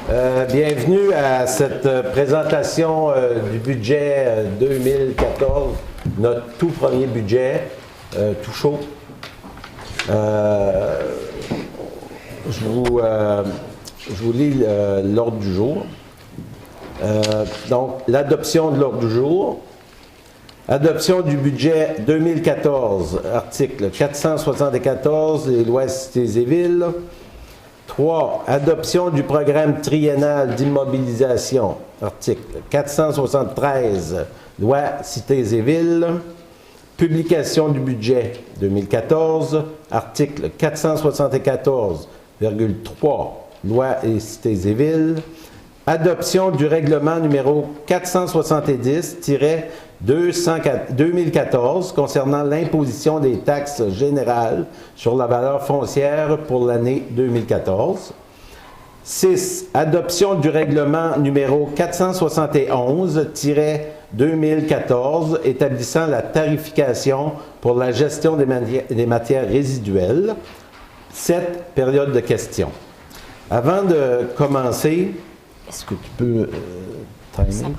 Bienvenue à cette présentation du budget 2014, notre tout premier budget, tout chaud. Je vous lis l'ordre du jour. Donc, l'adoption de l'ordre du jour. Adoption du budget 2014, article 474 des lois Cités et Villes. 3. Adoption du programme triennal d'immobilisation, article 473, loi Cités et Villes. Publication du budget 2014, article 474,3, loi et Cités et Villes. Adoption du règlement numéro 470-2014 concernant l'imposition des taxes générales sur la valeur foncière pour l'année 2014. 6. Adoption du règlement numéro 471-2014 établissant la tarification pour la gestion des matières résiduelles. 7. Période de questions. Avant de commencer, est-ce que tu peux timer?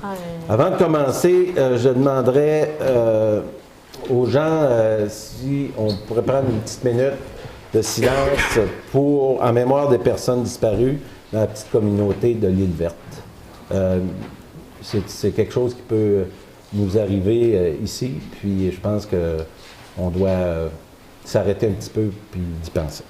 Avant de commencer, je demanderais aux gens si on pourrait prendre une petite minute de silence en mémoire des personnes disparues dans la petite communauté de l'île Verte. C'est quelque chose qui peut nous arriver ici, puis je pense qu'on doit s'arrêter un petit peu puis d'y penser.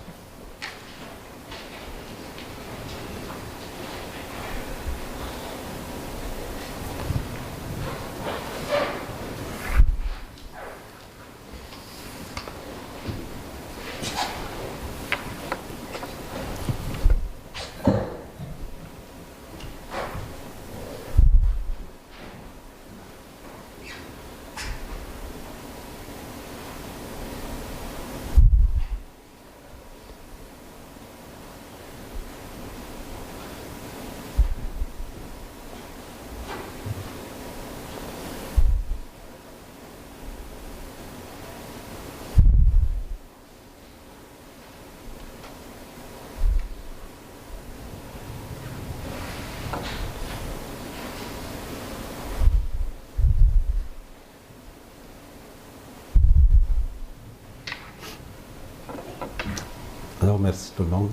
Alors, merci tout le monde.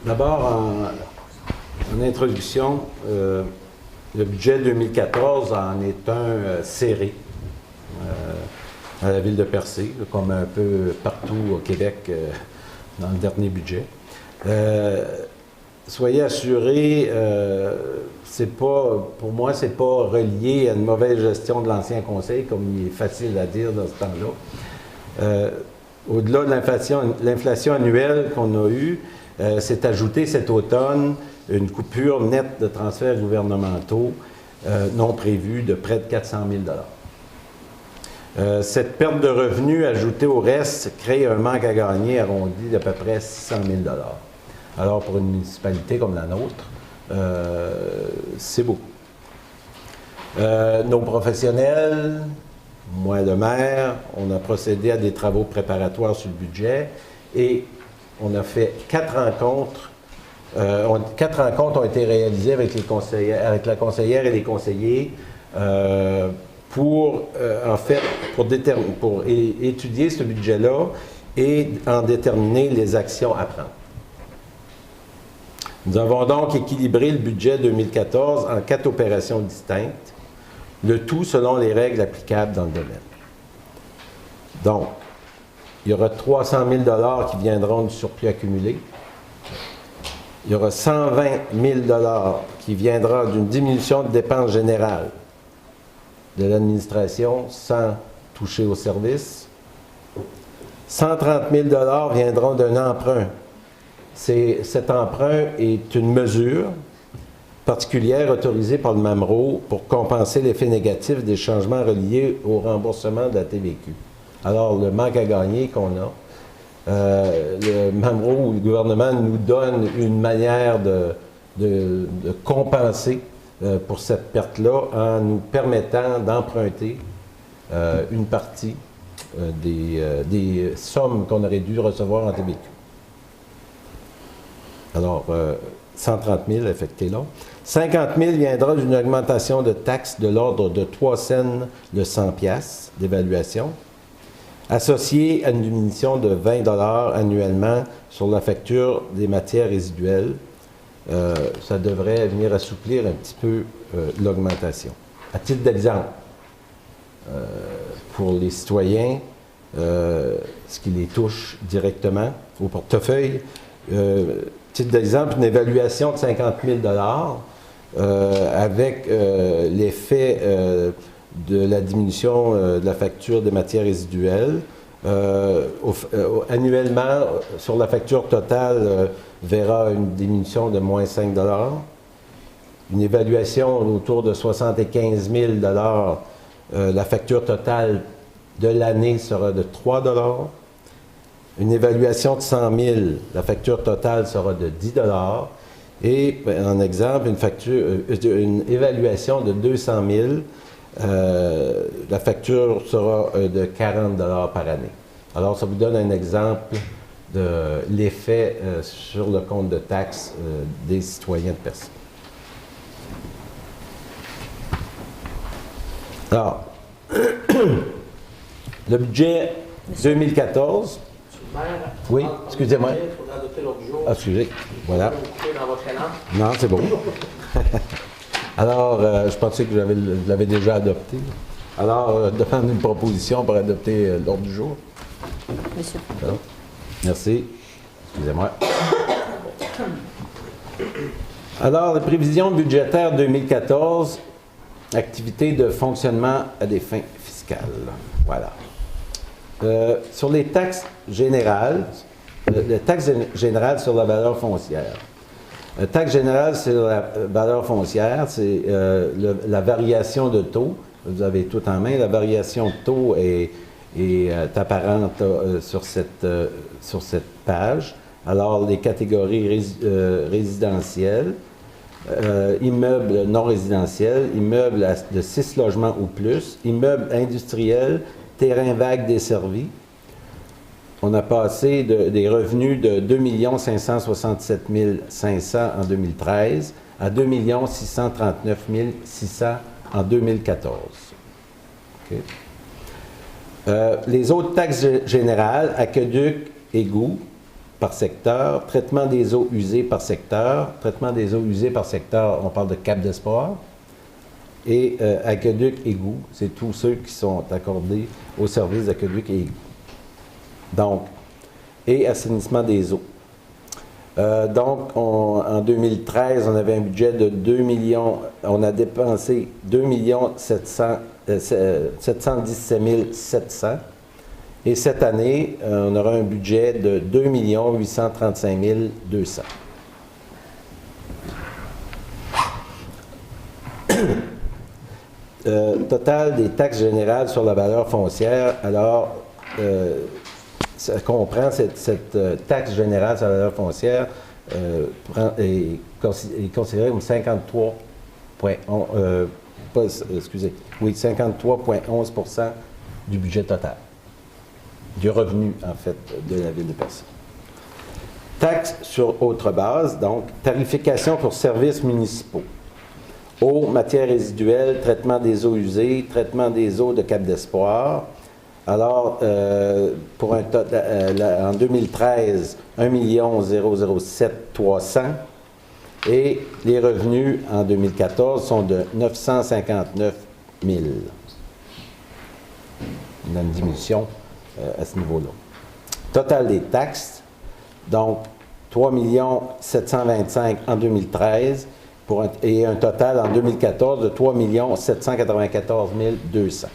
D'abord, en introduction, le budget 2014 en est un serré à la ville de Percé, comme un peu partout au Québec dans le dernier budget. Soyez assurés, pour moi, c'est pas relié à une mauvaise gestion de l'ancien conseil, comme il est facile à dire dans ce temps-là. Au-delà de l'inflation annuelle qu'on a eue, s'est ajouté cet automne une coupure nette de transferts gouvernementaux non prévus de près de 400 000 $. Cette perte de revenus ajoutée au reste crée un manque à gagner arrondi d'à peu près 600 000 $. Alors, pour une municipalité comme la nôtre, c'est beaucoup. Nos professionnels, moi le maire, on a procédé à des travaux préparatoires sur le budget et on a fait 4 rencontres. 4 rencontres ont été réalisées avec la conseillère et les conseillers pour étudier ce budget-là et en déterminer les actions à prendre. Nous avons donc équilibré le budget 2014 en 4 opérations distinctes, le tout selon les règles applicables dans le domaine. Donc, il y aura 300 000 $ qui viendront du surplus accumulé. Il y aura 120 000 $ qui viendra d'une diminution de dépenses générales de l'administration sans toucher aux services. 130 000 $ viendront d'un emprunt. Cet emprunt est une mesure particulière autorisée par le MAMRO pour compenser l'effet négatif des changements reliés au remboursement de la TVQ. Alors, le manque à gagner qu'on a, le MAMRO ou le gouvernement nous donne une manière de compenser pour cette perte-là en nous permettant d'emprunter une partie des sommes qu'on aurait dû recevoir en TVQ. Alors, 130 000 affectés là. 50 000 viendra d'une augmentation de taxes de l'ordre de 3 cents de 100 piastres d'évaluation, associée à une diminution de 20 $ annuellement sur la facture des matières résiduelles. Ça devrait venir assouplir un petit peu l'augmentation. À titre d'exemple, pour les citoyens, ce qui les touche directement au portefeuille, titre d'exemple, une évaluation de 50 000 avec l'effet de la diminution de la facture des matières résiduelles. Annuellement, sur la facture totale, verra une diminution de moins 5 $. Une évaluation autour de 75 000 $, la facture totale de l'année sera de 3 $. Une évaluation de 100 000, la facture totale sera de 10 $. Et, en exemple, une évaluation de 200 000, la facture sera de 40 $ par année. Alors, ça vous donne un exemple de l'effet sur le compte de taxes des citoyens de personnes. Alors, le budget 2014. Oui, excusez-moi. Ah, excusez, voilà. Non, c'est bon. Alors, je pensais que vous l'avez déjà adopté. Alors, demande une proposition pour adopter l'ordre du jour. Monsieur. Alors, merci. Excusez-moi. Alors, les prévisions budgétaires 2014, activités de fonctionnement à des fins fiscales. Voilà. Sur les taxes générales, les taxes générales sur la valeur foncière. La taxe générale sur la valeur foncière, c'est la variation de taux. Vous avez tout en main. La variation de taux est apparente sur cette page. Alors, les catégories résidentielles, immeubles non résidentiels, immeubles de 6 logements ou plus, immeubles industriels, terrains vagues desservis. On a passé des revenus de 2 567 500 en 2013 à 2 639 600 en 2014. Okay. Les autres taxes générales, aqueduc, égouts par secteur, traitement des eaux usées par secteur. Traitement des eaux usées par secteur, on parle de Cap d'Espoir. Et aqueduc, égouts, c'est tous ceux qui sont accordés au service d'aqueduc et égouts. Donc, et assainissement des eaux. Donc, en 2013, on avait un budget de 2 millions, on a dépensé 2 717 700. Et cette année, on aura un budget de 2 835 200. Total des taxes générales sur la valeur foncière, alors, ça comprend cette taxe générale sur la valeur foncière est considérée comme 53,11% du budget total, du revenu, en fait, de la Ville de Percé. Taxe sur autre base, donc tarification pour services municipaux. Eau, matières résiduelles, traitement des eaux usées, traitement des eaux de Cap d'Espoir. Alors, pour un en 2013, 1 007 300 et les revenus en 2014 sont de 959 000. On a une diminution à ce niveau-là. Total des taxes, donc 3 725 en 2013 et un total en 2014 de 3 794 200.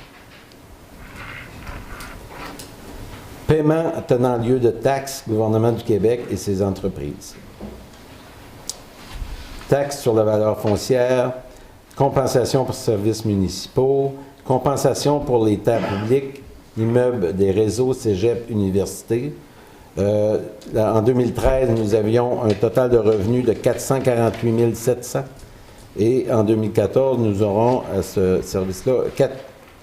Paiement tenant lieu de taxes, gouvernement du Québec et ses entreprises. Taxes sur la valeur foncière, compensation pour services municipaux, compensation pour les terres publiques, immeubles des réseaux cégep universités. En 2013, nous avions un total de revenus de 448 700 et en 2014, nous aurons à ce service-là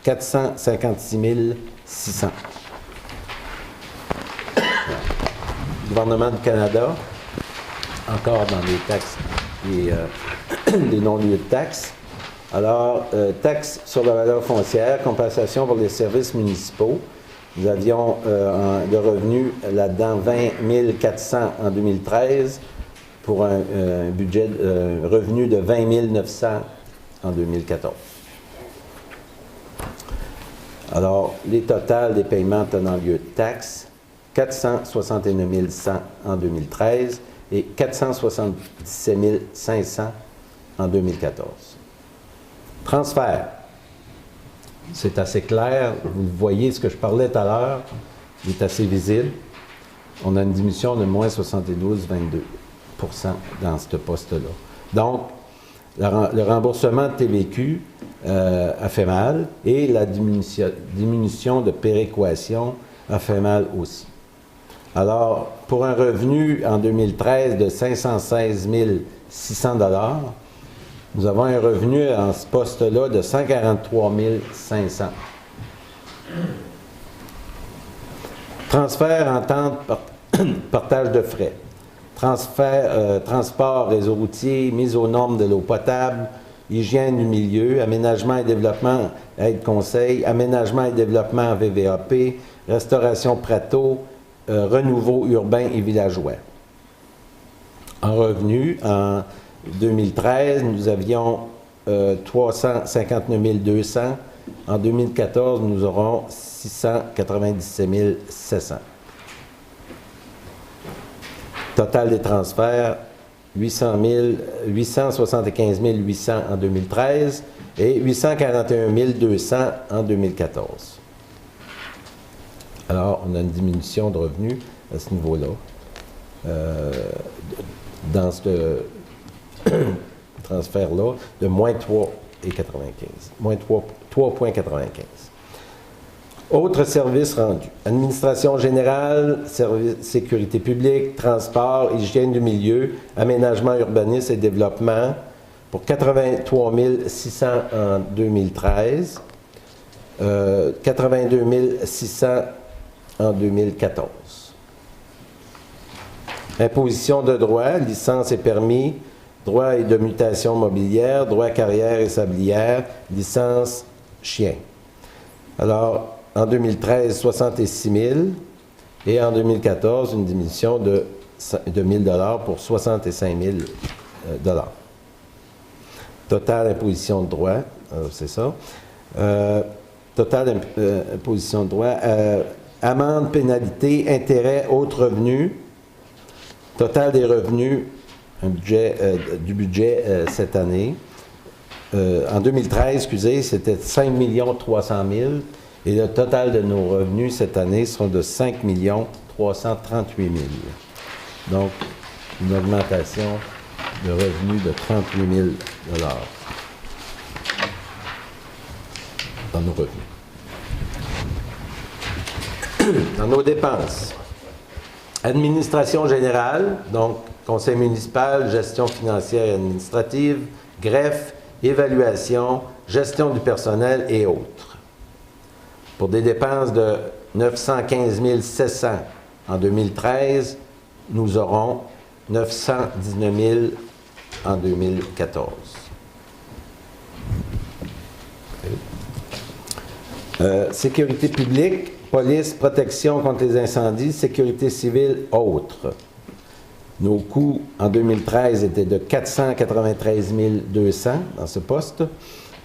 456 600. Gouvernement du Canada, encore dans les taxes et les non-lieux de taxes. Alors, taxe sur la valeur foncière, compensation pour les services municipaux. Nous avions de revenus là-dedans 20 400 en 2013 pour un budget revenu de 20 900 en 2014. Alors, les totals des paiements tenant lieu de taxes, 469 100 en 2013 et 477 500 en 2014. Transfert. C'est assez clair. Vous voyez ce que je parlais tout à l'heure. Il est assez visible. On a une diminution de moins 72,22% dans ce poste-là. Donc, le remboursement de TVQ a fait mal et la diminution de péréquation a fait mal aussi. Alors, pour un revenu en 2013 de 516 600 $, nous avons un revenu en ce poste-là de 143 500. Transfert, entente, partage de frais. Transport, réseau routier, mise aux normes de l'eau potable, hygiène du milieu, aménagement et développement, aide-conseil, aménagement et développement VVAP, restauration Prato, renouveau urbain et villageois. En revenu, en 2013, nous avions 359 200. En 2014, nous aurons 697 700. Total des transferts, 875 800 en 2013 et 841 200 en 2014. Alors, on a une diminution de revenus à ce niveau-là, dans ce transfert-là, de moins 3,95. Moins 3,95. Autres services rendus. Administration générale, service, sécurité publique, transport, hygiène du milieu, aménagement, urbanisme et développement, pour 83 600 en 2013, 82 600 en 2014. Imposition de droit, licence et permis, droit et de mutation mobilière, droit carrière et sablière, licence chien. Alors, en 2013, 66 000 et en 2014, une diminution de 1 000 pour 65 000 $. Total imposition de droit, c'est ça. Total imposition de droit, amende, pénalité, intérêt, autres revenus. Total des revenus, du budget cette année. En 2013, excusez, c'était 5 300 000 et le total de nos revenus cette année sera de 5 338 000. Donc, une augmentation de revenus de 38 000 $ dans nos revenus. Dans nos dépenses, administration générale, donc conseil municipal, gestion financière et administrative, greffe, évaluation, gestion du personnel et autres. Pour des dépenses de 915 700 en 2013, nous aurons 919 000 en 2014. Sécurité publique, police, protection contre les incendies, sécurité civile, autres. Nos coûts en 2013 étaient de 493 200 dans ce poste.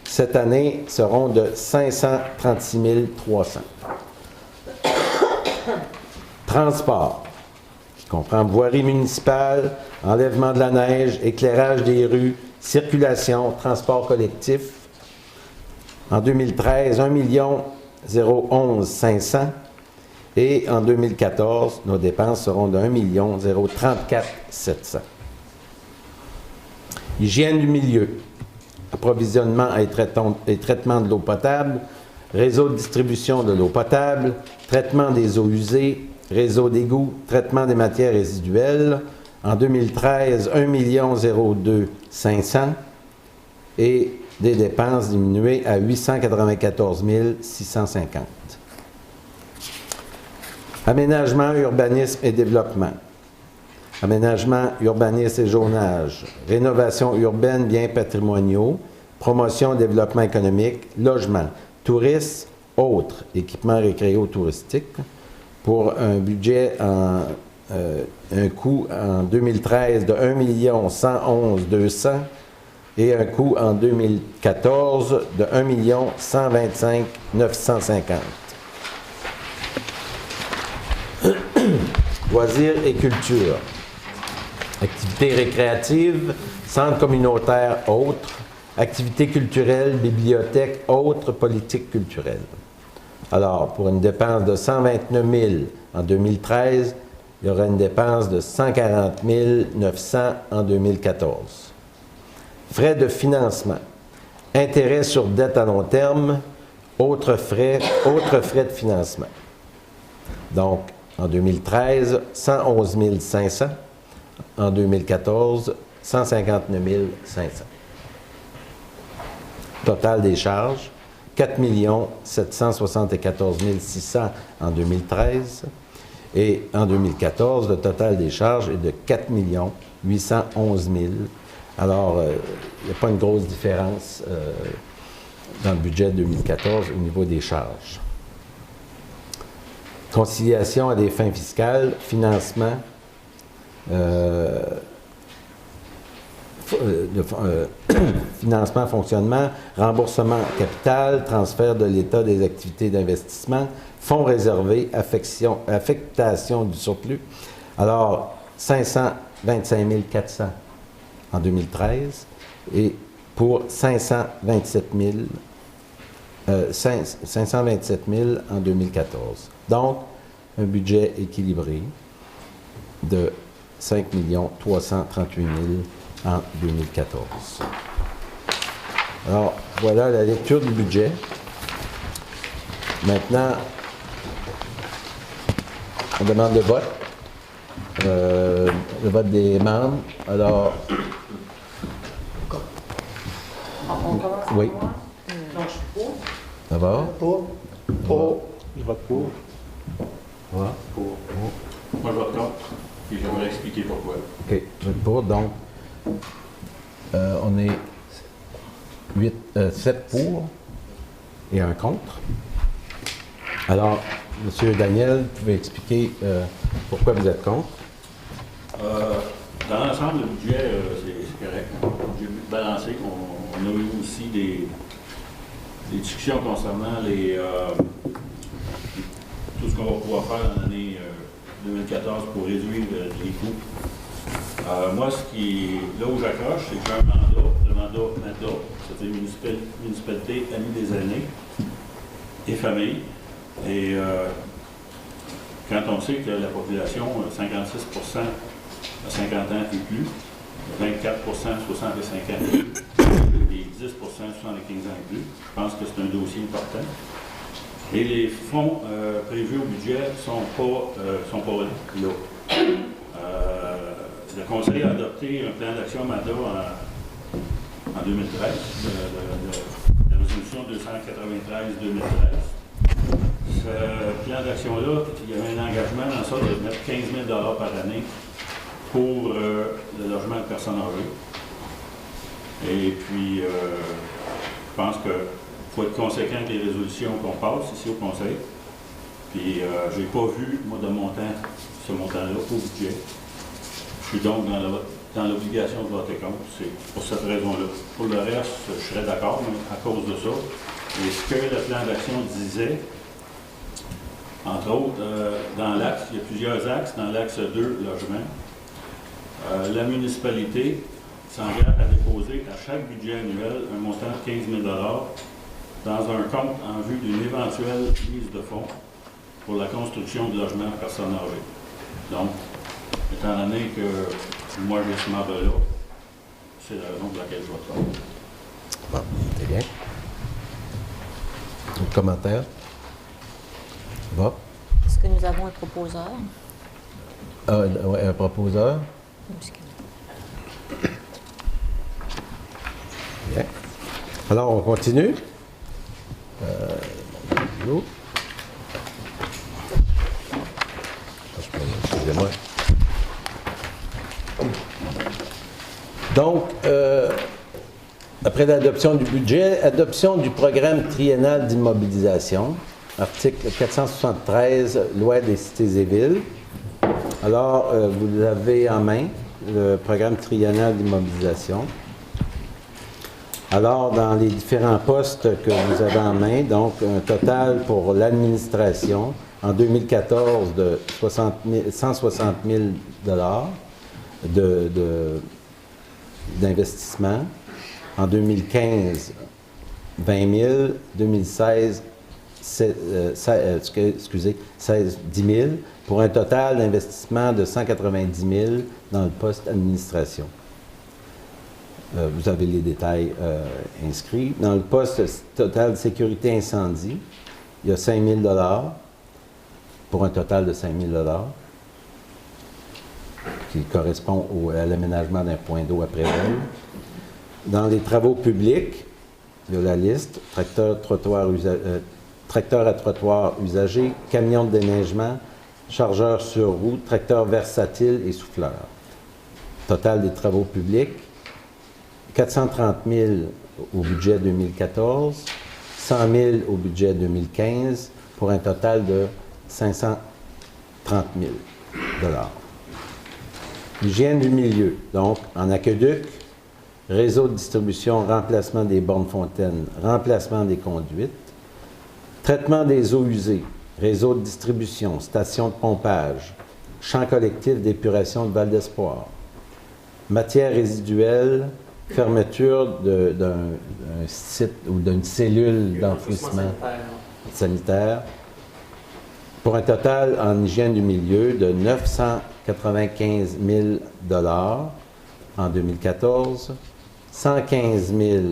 Cette année seront de 536 300. Transport, qui comprend voirie municipale, enlèvement de la neige, éclairage des rues, circulation, transport collectif. En 2013, 1 011 500 et en 2014, nos dépenses seront de 1 034 700. Hygiène du milieu, approvisionnement et traitement de l'eau potable, réseau de distribution de l'eau potable, traitement des eaux usées, réseau d'égouts, traitement des matières résiduelles. En 2013, 1 02 500 et des dépenses diminuées à 894 650. Aménagement, urbanisme et développement. aménagement, urbanisme et zonage, rénovation urbaine, biens patrimoniaux, promotion, développement économique, logement, tourisme, autres, équipements récréo-touristiques, pour un budget un coût en 2013 de 1 111 200 et un coût en 2014 de 1 125 950. Loisirs et culture. Activités récréatives, centres communautaires autres, activités culturelles, bibliothèques autres, politiques culturelles. Alors, pour une dépense de 129 000 en 2013, il y aura une dépense de 140 900 en 2014. Frais de financement. Intérêts sur dette à long terme, autres frais de financement. Donc, en 2013, 111 500. En 2014, 159 500. Total des charges, 4 774 600 en 2013. Et en 2014, le total des charges est de 4 811 000. Alors, il n'y a pas une grosse différence dans le budget 2014 au niveau des charges. Conciliation à des fins fiscales, financement, financement, fonctionnement, remboursement capital, transfert de l'État des activités d'investissement, fonds réservés, affectation du surplus. Alors, 525 400 en 2013 et pour 527 000 en 2014. Donc, un budget équilibré de 5 338 000 en 2014. Alors, voilà la lecture du budget. Maintenant, on demande le vote. Le vote des membres. Alors, On commence. Oui. Donc, je suis pour. ça va? Pour. Je vote pour. Ouais. Pour. Moi, je vote contre. Et j'aimerais expliquer pourquoi. OK, je vote pour. Donc, on est 7 pour et 1 contre. Alors, M. Daniel, vous pouvez expliquer pourquoi vous êtes contre? Dans l'ensemble, le budget, c'est correct. Le budget balancé. On a eu aussi des discussions concernant tout ce qu'on va pouvoir faire dans l'année 2014 pour réduire les coûts. Moi, là où j'accroche, c'est que j'ai un mandat, le mandat MADA, c'est-à-dire Municipalité Amis des aînés et famille. Et quand on sait que la population, 56% à 50 ans et plus, 24% 65 ans et plus, et 10% 75 ans et plus, je pense que c'est un dossier important. Et les fonds prévus au budget ne sont pas là. Le Conseil a adopté un plan d'action MADA en 2013, la résolution 293-2013. Ce plan d'action-là, il y avait un engagement dans ça de mettre 15 000 par année pour le logement de personnes âgées. Et puis, je pense qu'il faut être conséquent avec les résolutions qu'on passe ici au Conseil. Puis, je n'ai pas vu, moi, ce montant-là au budget. Je suis donc dans l'obligation de voter contre. C'est pour cette raison-là. Pour le reste, je serais d'accord, mais à cause de ça. Et ce que le plan d'action disait, entre autres, dans l'axe, il y a plusieurs axes. Dans l'axe 2, logement, la municipalité s'engage à déposer à chaque budget annuel un montant de 15 000 dans un compte en vue d'une éventuelle mise de fonds pour la construction de logements à personnes âgées. Donc, étant donné que moi j'ai ce mandat-là, c'est la raison pour laquelle je vote contre. Bon, c'est bien. Un commentaire? Va. Est-ce que nous avons un proposeur? Ouais, un proposeur? Bien. Alors, on continue. Bonjour. Excusez-moi. Donc, après l'adoption du budget, adoption du programme triennal d'immobilisation, article 473, loi des cités et villes. Alors, vous avez en main le programme triennal d'immobilisation. Alors, dans les différents postes que vous avez en main, donc un total pour l'administration en 2014 de 160 000 d'investissement. En 2015, 20 000. 2016, 10 000, pour un total d'investissement de 190 000 dans le poste administration. Vous avez les détails inscrits. Dans le poste total sécurité incendie, il y a 5 000 pour un total de 5 000 qui correspond à l'aménagement d'un point d'eau après vol. Dans les travaux publics, il y a la liste, tracteur à trottoir usagé, camion de déneigement, chargeur sur roue, tracteur versatile et souffleur. Total des travaux publics, 430 000 au budget 2014, 100 000 au budget 2015, pour un total de 530 000 $. Hygiène du milieu, donc en aqueduc, réseau de distribution, remplacement des bornes fontaines, remplacement des conduites, traitement des eaux usées, réseau de distribution, station de pompage, champ collectif d'épuration de Val d'Espoir, matière résiduelle, fermeture d'un site ou d'une cellule d'enfouissement sanitaire, pour un total en hygiène du milieu de 995 000 $ en 2014, 115 000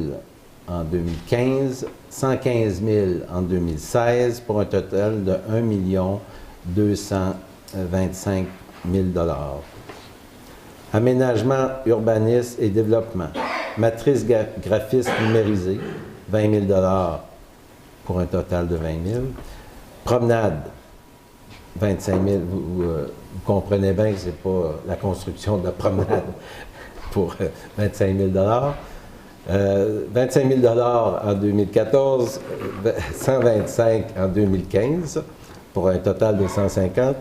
en 2015, 115 000 en 2016, pour un total de 1 225 000 $. Aménagement, urbanisme et développement. Matrice graphiste numérisée, 20 000 $ pour un total de 20 000. Promenade, 25 000. Vous comprenez bien que ce n'est pas la construction de la promenade pour 25 000 $. 25 000 $ en 2014, 125 en 2015, pour un total de 150.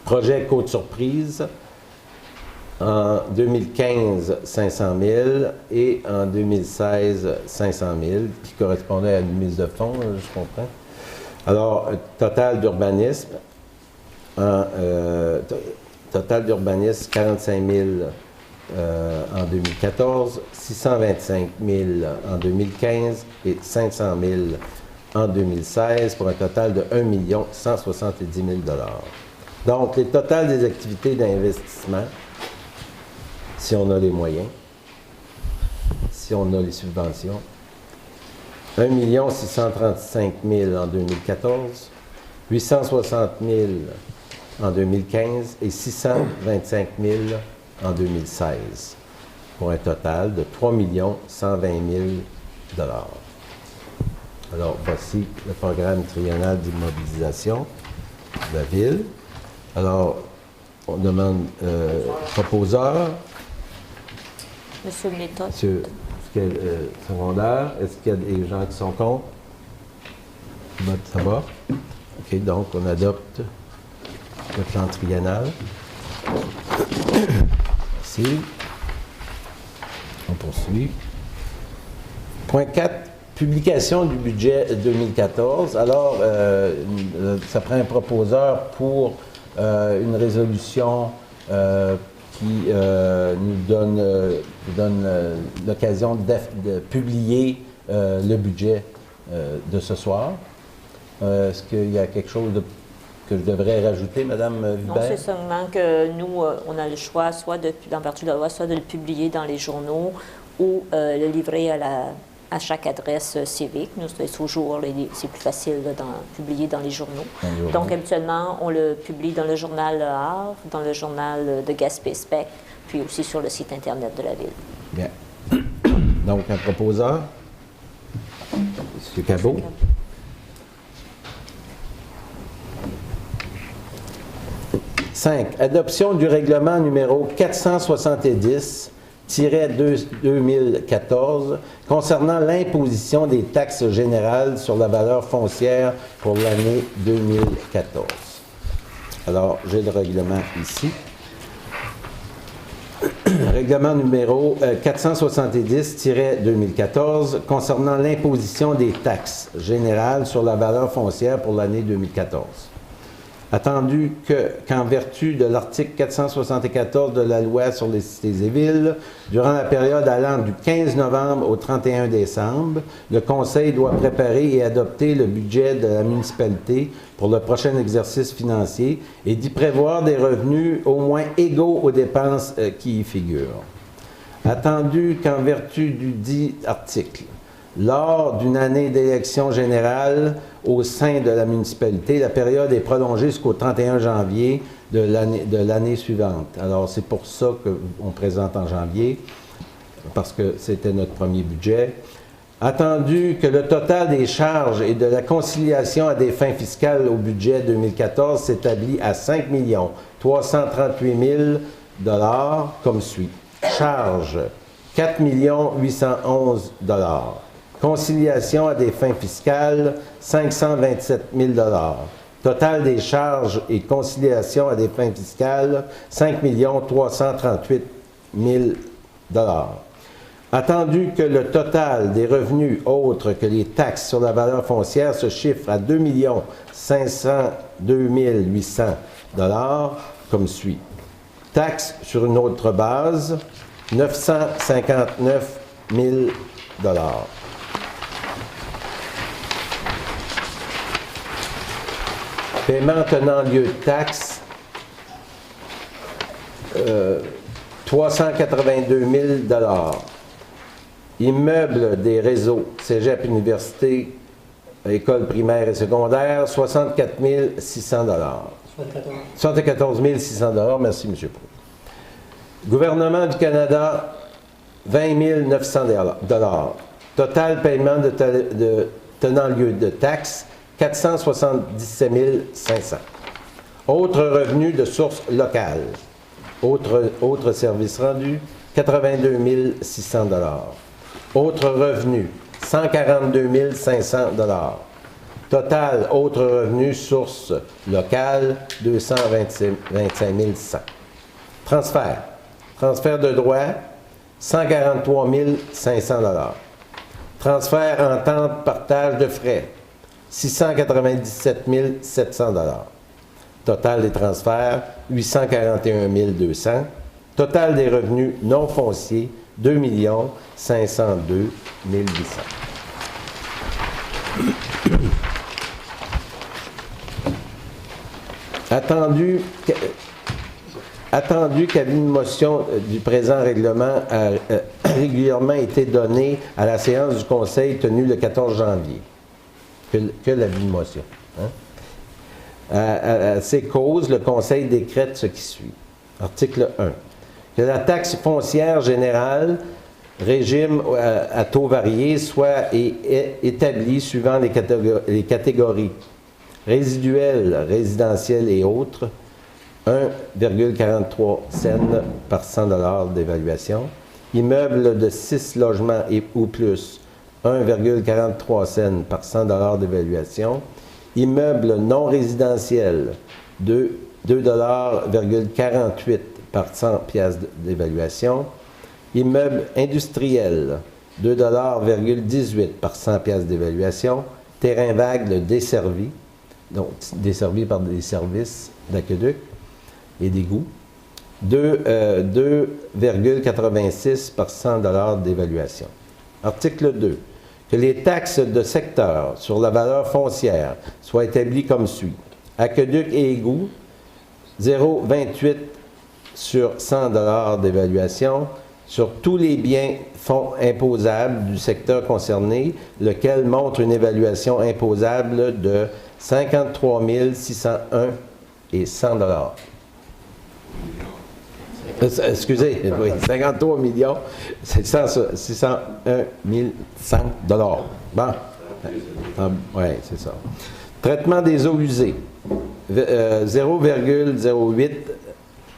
Projet Côte-Surprise, en 2015, 500 000 et en 2016, 500 000, qui correspondait à une mise de fonds, je comprends. Alors, total d'urbanisme, total d'urbanisme, 45 000 en 2014, 625 000 en 2015 et 500 000 en 2016, pour un total de 1 170 000 $. Donc, les totals des activités d'investissement, si on a les moyens, si on a les subventions, 1 635 000 en 2014, 860 000 en 2015 et 625 000 en 2016, pour un total de 3 120 000 $. Alors, voici le programme triennal d'immobilisation de la Ville. Alors, on demande proposeur. Monsieur le Méthode. Monsieur secondaire, est-ce qu'il y a des gens qui sont contre? Ça va? OK, donc on adopte le plan triennal. Merci. On poursuit. Point 4, publication du budget 2014. Alors, ça prend un proposeur pour une résolution qui nous donne l'occasion de publier le budget de ce soir. Est-ce qu'il y a quelque chose que je devrais rajouter, Mme Hubert? Non, c'est seulement que nous, on a le choix, soit en vertu de la loi, soit de le publier dans les journaux ou le livrer à chaque adresse civique. Nous, c'est toujours, c'est plus facile de publier dans les journaux. Donc, habituellement, on le publie dans le journal Le Havre, dans le journal de Gaspé-Spec, puis aussi sur le site Internet de la Ville. Bien. Donc, un proposeur? M. Cabot? « 5. Adoption du règlement numéro 470 2014 concernant l'imposition des taxes générales sur la valeur foncière pour l'année 2014. Alors, j'ai le règlement ici. Règlement numéro 470-2014 concernant l'imposition des taxes générales sur la valeur foncière pour l'année 2014. Attendu qu'en vertu de l'article 474 de la loi sur les cités et villes, durant la période allant du 15 novembre au 31 décembre, le Conseil doit préparer et adopter le budget de la municipalité pour le prochain exercice financier et d'y prévoir des revenus au moins égaux aux dépenses qui y figurent. Attendu qu'en vertu du dit article, lors d'une année d'élection générale au sein de la municipalité, la période est prolongée jusqu'au 31 janvier de l'année suivante. Alors, c'est pour ça qu'on présente en janvier, parce que c'était notre premier budget. Attendu que le total des charges et de la conciliation à des fins fiscales au budget 2014 s'établit à 5 338 000 $ comme suit. Charges, 4 811 $. Conciliation à des fins fiscales, 527 000 $. Total des charges et conciliation à des fins fiscales, 5 338 000 $. Attendu que le total des revenus autres que les taxes sur la valeur foncière se chiffre à 2 502 800 $, comme suit. Taxes sur une autre base, 959 000 $. Paiement tenant lieu de taxes, 382 000 $. Immeubles des réseaux, cégep, université, école primaire et secondaire, 64 600 $. 74 600 $, merci, M. Proulx. Gouvernement du Canada, 20 900 $. Total paiement de tenant lieu de taxes, 477 500 $. Autres revenus de source locale. Autres services rendus, 82 600 $. Autres revenus, 142 500 $. Total, autres revenus, source locale, 225 100 $. Transfert. Transfert de droit, 143 500 $. Transfert entente partage de frais, 697 700 $. Total des transferts, 841 200 $. Total des revenus non fonciers, 2 502 800 $. Attendu qu'à une motion du présent règlement a régulièrement été donnée à la séance du Conseil tenue le 14 janvier. Que l'avis de motion. Hein? À ces causes, le Conseil décrète ce qui suit. Article 1. Que la taxe foncière générale, régime à taux varié, soit établie suivant les catégories résiduelles, résidentielles et autres, 1,43 cents par 100 $ d'évaluation. Immeubles de 6 logements ou plus, 1,43 cents par 100 $ d'évaluation. Immeubles non résidentiels, 2,48 $ par 100 pièces d'évaluation. Immeubles industriels, 2,18 $ par 100 pièces d'évaluation. Terrain vague desservi, donc desservi par des services d'aqueduc et d'égouts, 2,86 $ par 100 $ d'évaluation. Article 2. Que les taxes de secteur sur la valeur foncière soient établies comme suit. Aqueduc et égouts, 0,28 sur 100 $ d'évaluation sur tous les biens fonds imposables du secteur concerné, lequel montre une évaluation imposable de 53 601 et 100 $. Excusez, oui, 53 601 100 $. Bon. Oui, c'est ça. Traitement des eaux usées, 0,08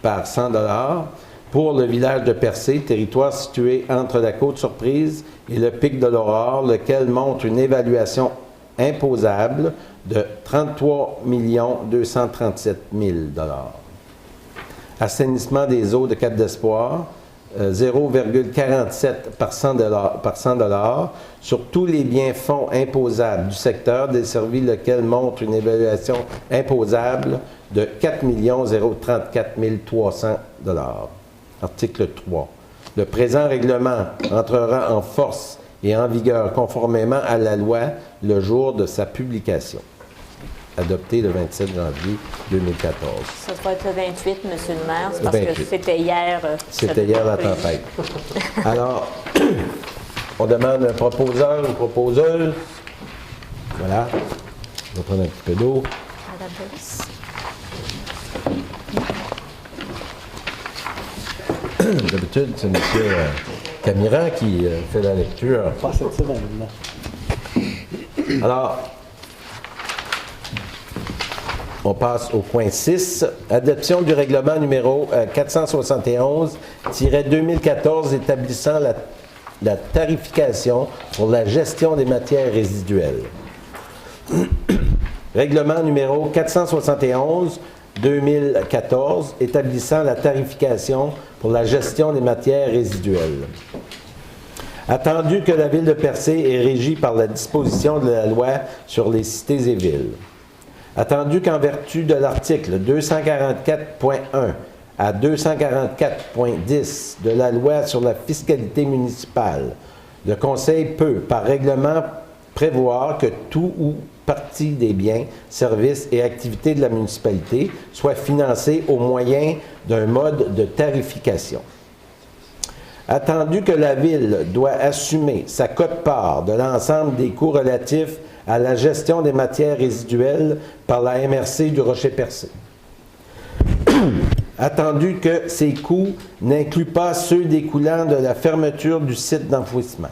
par 100 $. pour le village de Percé, territoire situé entre la Côte-Surprise et le pic de l'Aurore, lequel montre une évaluation imposable de 33 237 000 $. Assainissement des eaux de Cap d'Espoir, 0,47 par 100 $ sur tous les biens fonds imposables du secteur desservi, lequel montre une évaluation imposable de 4 034 300 $. Article 3. Le présent règlement entrera en force et en vigueur conformément à la loi le jour de sa publication. Adopté le 27 janvier 2014. Ça va être le 28, M. le maire, c'est parce 28. que c'était hier. C'était hier la tempête. Alors, on demande un proposeur ou proposeuse. Voilà. Je vais prendre un petit peu d'eau. À la police. D'habitude, c'est M. Camiran qui fait la lecture. Pas cette semaine, là. Alors, on passe au point 6. Adoption du règlement numéro 471-2014 établissant la tarification pour la gestion des matières résiduelles. Règlement numéro 471-2014 établissant la tarification pour la gestion des matières résiduelles. Attendu que la ville de Percé est régie par la disposition de la loi sur les cités et villes. Attendu qu'en vertu de l'article 244.1 à 244.10 de la loi sur la fiscalité municipale, le Conseil peut, par règlement, prévoir que tout ou partie des biens, services et activités de la municipalité soit financé au moyen d'un mode de tarification. Attendu que la Ville doit assumer sa quote-part de l'ensemble des coûts relatifs à la gestion des matières résiduelles par la MRC du Rocher-Percé. Attendu que ces coûts n'incluent pas ceux découlant de la fermeture du site d'enfouissement.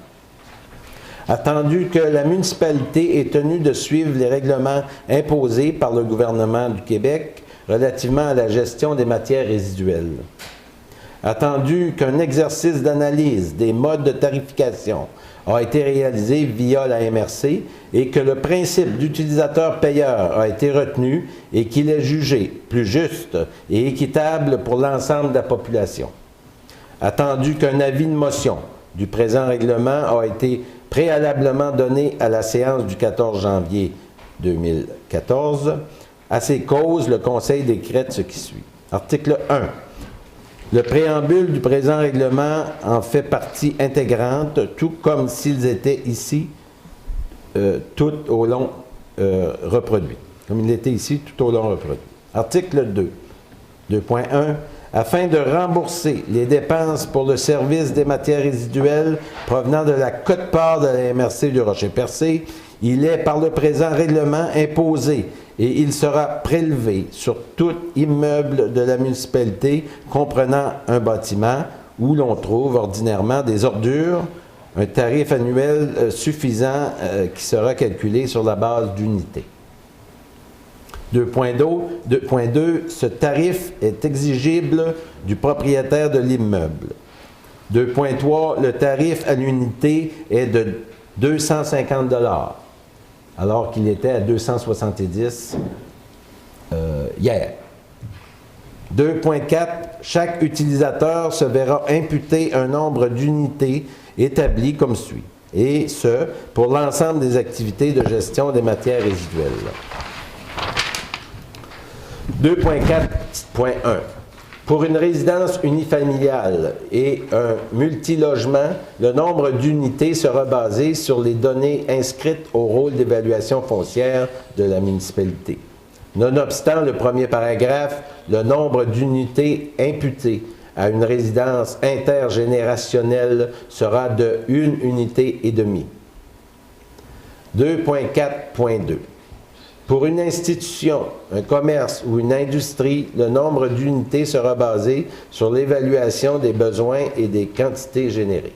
Attendu que la municipalité est tenue de suivre les règlements imposés par le gouvernement du Québec relativement à la gestion des matières résiduelles. Attendu qu'un exercice d'analyse des modes de tarification a été réalisé via la MRC et que le principe d'utilisateur-payeur a été retenu et qu'il est jugé plus juste et équitable pour l'ensemble de la population. Attendu qu'un avis de motion du présent règlement a été préalablement donné à la séance du 14 janvier 2014. À ces causes, le Conseil décrète ce qui suit. Article 1. Le préambule du présent règlement en fait partie intégrante, tout comme s'ils étaient ici tout au long reproduits. Comme il était ici tout au long reproduit. Article 2. 2.1. Afin de rembourser les dépenses pour le service des matières résiduelles provenant de la quote-part de la MRC du Rocher-Percé, il est par le présent règlement imposé et il sera prélevé sur tout immeuble de la municipalité comprenant un bâtiment où l'on trouve ordinairement des ordures, un tarif annuel suffisant qui sera calculé sur la base d'unités. 2.2. Ce tarif est exigible du propriétaire de l'immeuble. 2.3. Le tarif à l'unité est de 250 $, alors qu'il était à 270 hier. 2.4. Chaque utilisateur se verra imputer un nombre d'unités établi comme suit, et ce, pour l'ensemble des activités de gestion des matières résiduelles. 2.4.1. Pour une résidence unifamiliale et un multilogement, le nombre d'unités sera basé sur les données inscrites au rôle d'évaluation foncière de la municipalité. Nonobstant le premier paragraphe, le nombre d'unités imputées à une résidence intergénérationnelle sera de 1 unité et demie. 2.4.2. Pour une institution, un commerce ou une industrie, le nombre d'unités sera basé sur l'évaluation des besoins et des quantités générées.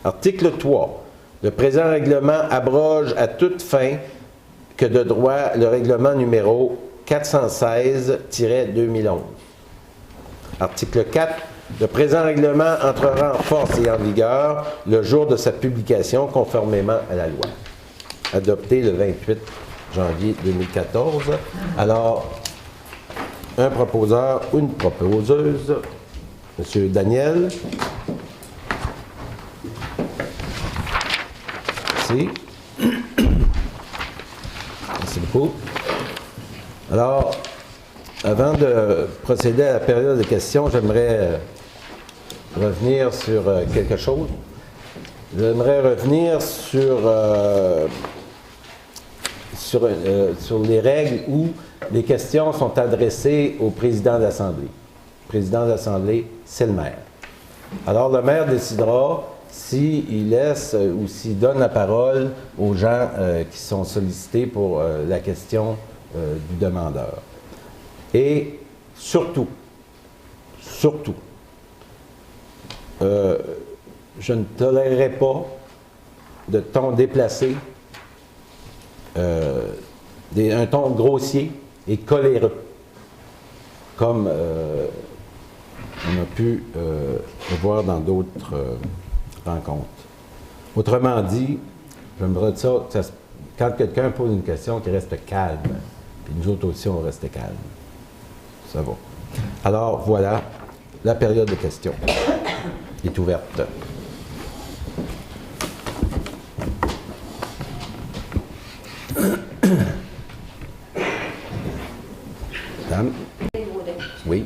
Article 3. Le présent règlement abroge à toute fin que de droit le règlement numéro 416-2011. Article 4. Le présent règlement entrera en force et en vigueur le jour de sa publication conformément à la loi. Adopté le 28 janvier 2014. Alors, un proposeur ou une proposeuse, M. Daniel. Merci. Merci beaucoup. Alors, avant de procéder à la période de questions, j'aimerais revenir sur quelque chose. J'aimerais revenir sur les règles où les questions sont adressées au président de l'Assemblée. Le président de l'Assemblée, c'est le maire. Alors, le maire décidera s'il laisse ou s'il donne la parole aux gens qui sont sollicités pour la question du demandeur. Et surtout, je ne tolérerai pas de ton déplacé, un ton grossier et coléreux, comme on a pu le voir dans d'autres rencontres. Autrement dit, j'aimerais ça, quand quelqu'un pose une question, qu'il reste calme. Puis nous autres aussi, on reste calme. Ça va. Alors, voilà, la période de questions est ouverte. Madame? Oui.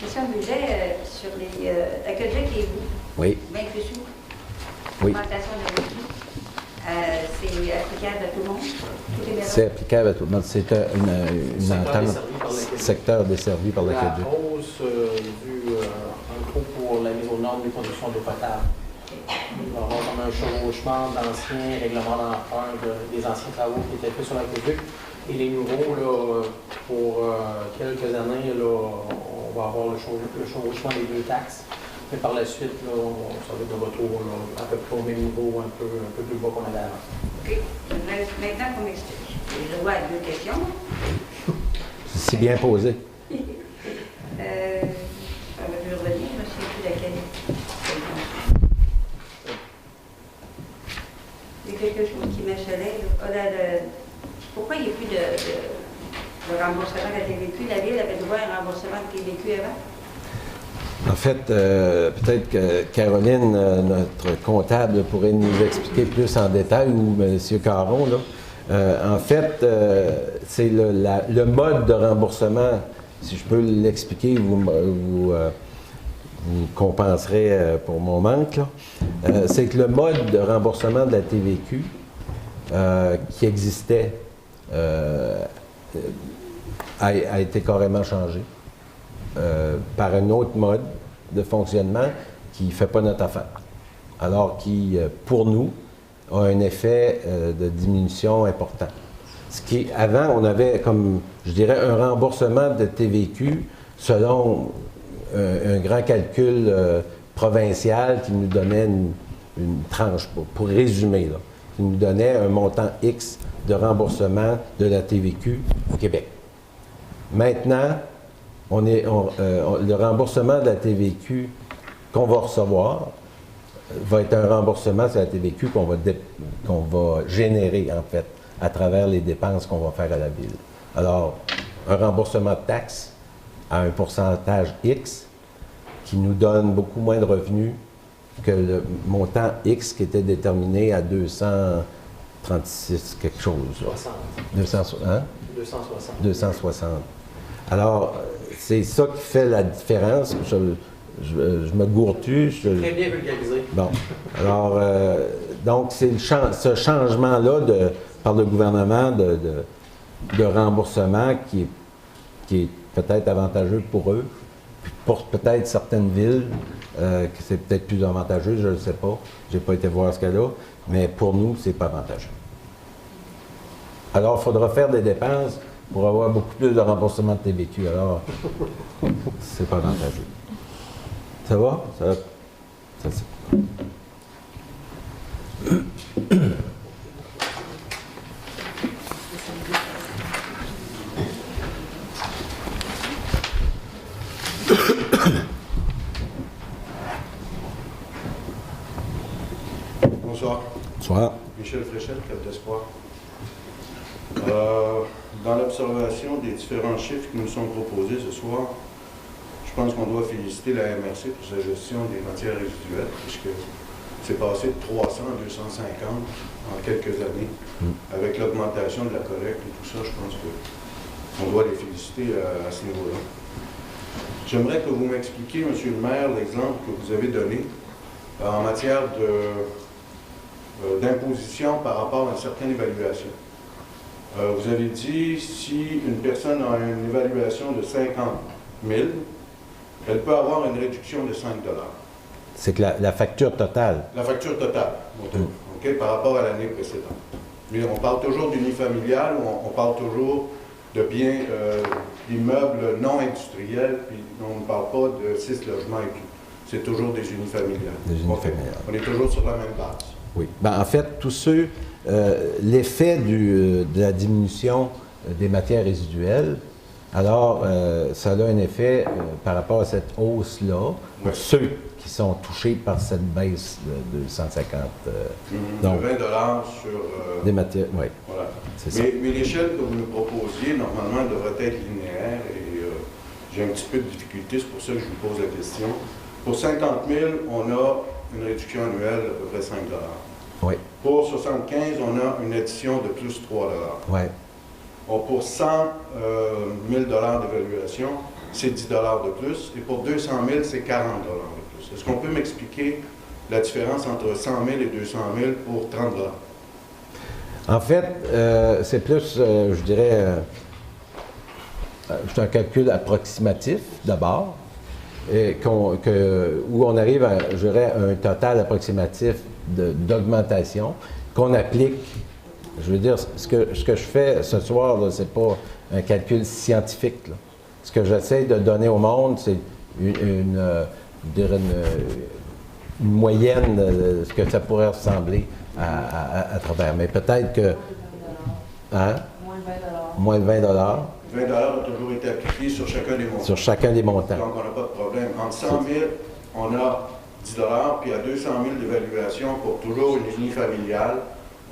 Question de budget sur la budget qui est vous. Oui. 28 sous. Oui. Augmentation de revenus. C'est applicable à tout le monde? C'est applicable à tout le monde. C'est une entente secteur desservi par la La Québec. hausse due, en gros, pour la mise aux normes de production d'eau potable. Il va y avoir comme un chevauchement d'anciens règlements d'emprunt des anciens travaux qui étaient faits sur l'aqueduc. Et les nouveaux, là, pour quelques années, là, on va avoir le chevauchement des deux taxes. Mais par la suite, là, ça va être de retour là, à peu près au même niveau, un peu plus bas qu'on avait avant. OK. Maintenant qu'on m'explique. Je vois deux questions. C'est bien posé. Je vais revenir, je ne sais plus laquelle. Il y a quelque chose qui m'échalait. Pourquoi il n'y a plus de remboursement de la TVQ? La Ville avait droit à un remboursement de TVQ avant? En fait, peut-être que Caroline, notre comptable, pourrait nous expliquer plus en détail, ou M. Caron, là. En fait, c'est le mode de remboursement, si je peux l'expliquer, vous compenserez pour mon manque, là. C'est que le mode de remboursement de la TVQ qui existait a été carrément changé. Par un autre mode de fonctionnement qui ne fait pas notre affaire. Alors qui, pour nous, a un effet de diminution important. Ce qui, avant, on avait comme, je dirais, un remboursement de TVQ selon un grand calcul provincial qui nous donnait une tranche, pour résumer, là, qui nous donnait un montant X de remboursement de la TVQ au Québec. Maintenant, le remboursement de la TVQ qu'on va recevoir va être un remboursement sur la TVQ qu'on va générer, en fait, à travers les dépenses qu'on va faire à la Ville. Alors, un remboursement de taxes à un pourcentage X qui nous donne beaucoup moins de revenus que le montant X qui était déterminé à 236 quelque chose. 60. 260. Alors, c'est ça qui fait la différence. Je me gourtue. Très bien vulgarisé. Bon. Alors, donc, c'est ce changement-là par le gouvernement de remboursement qui est peut-être avantageux pour eux. Pour peut-être certaines villes, que c'est peut-être plus avantageux, je ne sais pas. Je n'ai pas été voir ce cas-là. Mais pour nous, c'est pas avantageux. Alors, il faudra faire des dépenses pour avoir beaucoup plus de remboursement de TVQ. Alors, c'est pas avantageux. Ça va? Ça c'est... Bonsoir. Bonsoir. Michel Fréchette, Cap d'Espoir. Dans l'observation des différents chiffres qui nous sont proposés ce soir, je pense qu'on doit féliciter la MRC pour sa gestion des matières résiduelles, puisque c'est passé de 300 à 250 en quelques années. Avec l'augmentation de la collecte et tout ça, je pense qu'on doit les féliciter à ce niveau-là. J'aimerais que vous m'expliquiez, Monsieur le maire, l'exemple que vous avez donné en matière d'imposition par rapport à une certaine évaluation. Vous avez dit, si une personne a une évaluation de 50 000, elle peut avoir une réduction de 5 $. C'est que la facture totale. La facture totale, OK, par rapport à l'année précédente. Mais on parle toujours d'unifamilial, on parle toujours de biens, d'immeubles non industriels, puis on ne parle pas de 6 logements et tout. C'est toujours des unifamiliales. Des unifamiliales. On est toujours sur la même base. Oui. Ben, en fait, tous ceux, l'effet de la diminution des matières résiduelles, alors ça a un effet par rapport à cette hausse-là, pour ceux qui sont touchés par cette baisse de 150. Donc, de 20 $ sur... des matières, oui. Voilà. C'est ça. Mais l'échelle que vous nous proposiez, normalement, devrait être linéaire et j'ai un petit peu de difficulté, c'est pour ça que je vous pose la question. Pour 50 000, on a une réduction annuelle d'à peu près 5 $. Oui. Pour 75, on a une addition de plus 3 $. Oui. Pour 100 000 $ d'évaluation, c'est 10 $ de plus. Et pour 200 000, c'est 40 $ de plus. Est-ce qu'on peut m'expliquer la différence entre 100 000 et 200 000 pour 30 $? En fait, c'est plus, je dirais, c'est un calcul approximatif d'abord, où on arrive à, je dirais, un total approximatif d'augmentation qu'on applique. Je veux dire, ce que je fais ce soir, ce n'est pas un calcul scientifique, là. Ce que j'essaie de donner au monde, c'est une moyenne de ce que ça pourrait ressembler à travers. Mais peut-être que... Hein? Moins de 20 $. 20 $ a toujours été appliqué sur chacun des montants. Sur chacun des montants. Donc, on n'a pas de problème. Entre 100 000, on a 10 $, puis à 200 000 d'évaluation pour toujours une unifamiliale,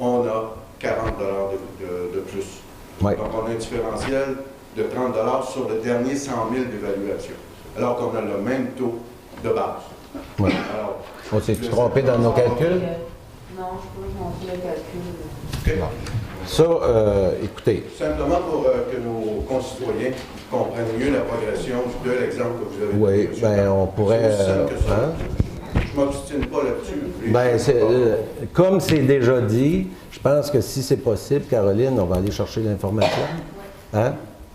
on a 40 $ de plus. Oui. Donc, on a un différentiel de 30 $ sur le dernier 100 000 d'évaluation, alors qu'on a le même taux de base. Oui. Alors, On s'est-tu trompé dans nos calculs? Non, je peux montrer le calcul. OK. Ça, écoutez, Simplement pour que nos concitoyens comprennent mieux la progression de l'exemple que vous avez donné. oui, ben on pourrait... C'est aussi simple que ça. hein? Je ne m'obstine pas là-dessus. Ben, comme c'est déjà dit, je pense que si c'est possible, Caroline, on va aller chercher l'information. Hein?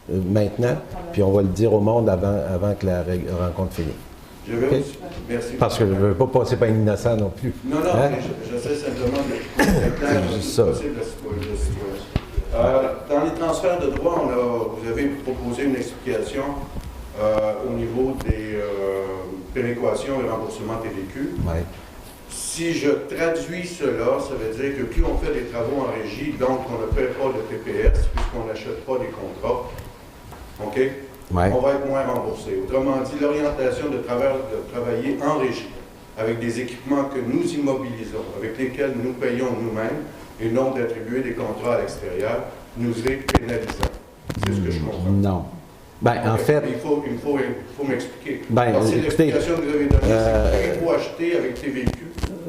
Maintenant, puis on va le dire au monde avant que la rencontre finisse. Je vais Okay. aussi. Merci. Parce que je ne veux pas passer par un innocent non plus. Non, non, Hein? mais j'essaie simplement de clair le Juste ça. plus possible la situation. Dans les transferts de droits, vous avez proposé une explication au niveau des péréquations et remboursements TVQ. Oui. Si je traduis cela, ça veut dire que plus on fait des travaux en régie, donc on ne paie pas de TPS, puisqu'on n'achète pas des contrats, OK? Ouais. On va être moins remboursé. Autrement dit, l'orientation de travailler en régie, avec des équipements que nous immobilisons, avec lesquels nous payons nous-mêmes, et non d'attribuer des contrats à l'extérieur, nous est pénalisant. C'est ce que je comprends. Non. Ben, en OK. fait... Il faut m'expliquer. Ben, Alors, c'est écoutez, l'explication que vous avez donnée, c'est qu'il faut acheter avec TVQ.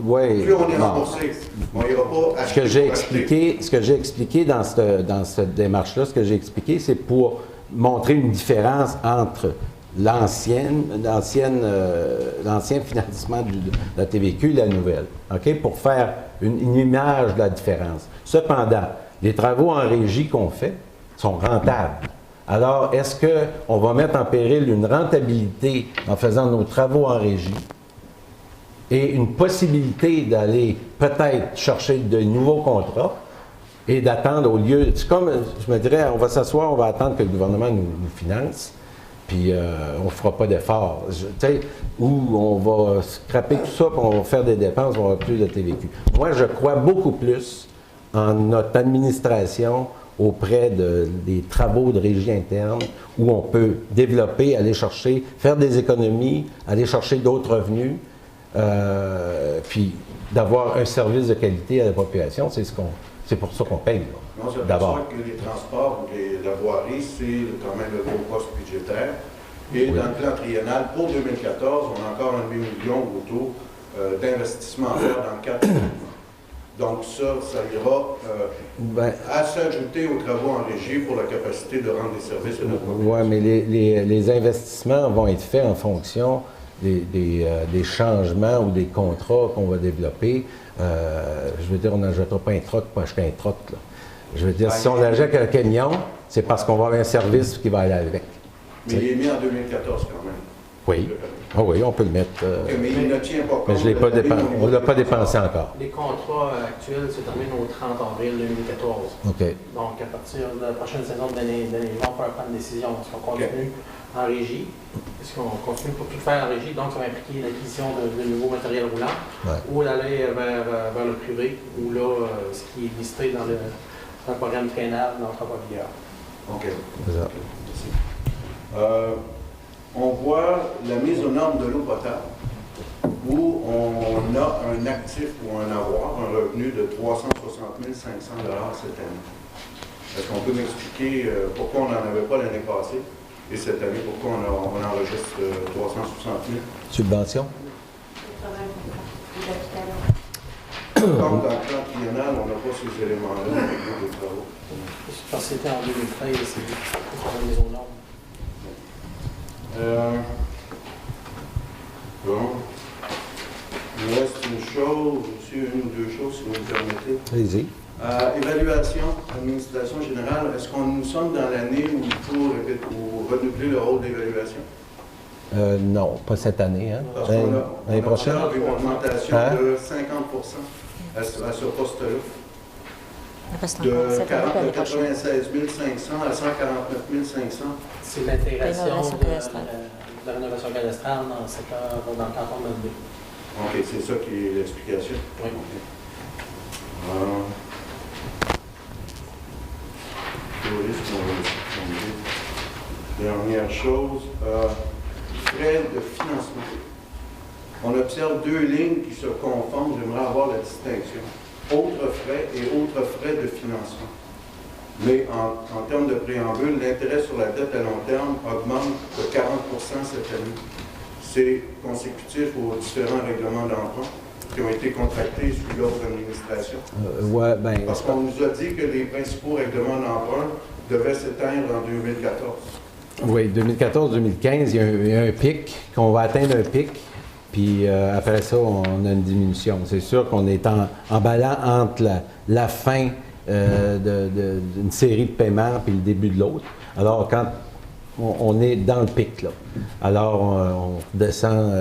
Oui. Plus on est non. remboursé, on n'ira pas Ce que acheter j'ai pour acheter. expliqué dans cette démarche-là, ce que j'ai expliqué, c'est pour montrer une différence entre l'ancien financement de la TVQ et la nouvelle, OK? Pour faire une image de la différence. Cependant, les travaux en régie qu'on fait sont rentables. Alors, est-ce qu'on va mettre en péril une rentabilité en faisant nos travaux en régie et une possibilité d'aller peut-être chercher de nouveaux contrats et d'attendre au lieu... C'est comme, je me dirais, on va s'asseoir, on va attendre que le gouvernement nous finance, puis on ne fera pas d'efforts. Tu sais, ou on va scraper tout ça, puis on va faire des dépenses, on va avoir plus de TVQ. Moi, je crois beaucoup plus en notre administration auprès des travaux de régie interne, où on peut développer, aller chercher, faire des économies, aller chercher d'autres revenus, puis d'avoir un service de qualité à la population. C'est pour ça qu'on paye, là. On s'aperçoit D'abord. que les transports ou la voirie, c'est quand même le gros poste budgétaire. Et dans le plan triennal, pour 2014, on a encore 1 million autour d'investissements à faire dans 4 ans. Donc ça ira à s'ajouter aux travaux en régie pour la capacité de rendre des services à notre population. Oui, mais les investissements vont être faits en fonction des changements ou des contrats qu'on va développer. Je veux dire, on n'achètera pas un troc pour acheter un troc, là. Je veux dire, si on achète un camion, c'est parce qu'on va avoir un service qui va aller avec. Mais il est mis en 2014 quand même. Oui. Ah oui, on peut le mettre. Mais il ne tient pas compte. Mais je l'ai pas dépensé. On ne l'a pas dépensé encore. Les contrats actuels se terminent au 30 avril 2014. OK. Donc, à partir de la prochaine saison de l'année, on va prendre une décision. Est-ce qu'on continue en régie? Est-ce qu'on continue pour tout faire en régie? Donc, ça va impliquer l'acquisition de nouveaux matériels roulants. Ouais. Ou d'aller vers le privé, où là, ce qui est listé dans le programme triennal n'entre pas en vigueur. OK. C'est ça. Merci. On voit la mise aux normes de l'eau potable, où on a un actif ou un avoir, un revenu de 360 500 cette année. Est-ce qu'on peut m'expliquer pourquoi on n'en avait pas l'année passée et cette année, pourquoi on enregistre 360 000? Subvention? Comme dans le plan triennal, on n'a pas ces éléments-là au niveau des travaux. Parce que c'était en 2013, c'est pour la mise aux normes. Bon. Il me reste une chose, aussi une ou deux choses, si vous me permettez. Allez-y. Évaluation, administration générale, est-ce qu'on nous sommes dans l'année où il faut renouveler le rôle d'évaluation? Non, pas cette année. Hein? Parce qu'on L'année prochaine? a une augmentation de 50% à ce poste-là. De 96 500 à 149 500. C'est l'intégration Rénovation cadastrale. de la rénovation cadastrale dans le secteur, dans le canton de B. OK, c'est ça qui est l'explication. Oui. Dernière chose, frais de financement. On observe deux lignes qui se confondent. J'aimerais avoir la distinction. Autres frais et autres frais de financement. Mais en termes de préambule, l'intérêt sur la dette à long terme augmente de 40% cette année. C'est consécutif aux différents règlements d'emprunt qui ont été contractés sous l'autre administration. Ouais, ben, Parce qu'on nous a dit que les principaux règlements d'emprunt devaient s'éteindre en 2014. oui, 2014-2015, il y a un pic, qu'on va atteindre un pic, puis après ça, on a une diminution. C'est sûr qu'on est emballant entre la fin d'une série de paiements puis le début de l'autre. Alors, quand on est dans le pic, là, alors on descend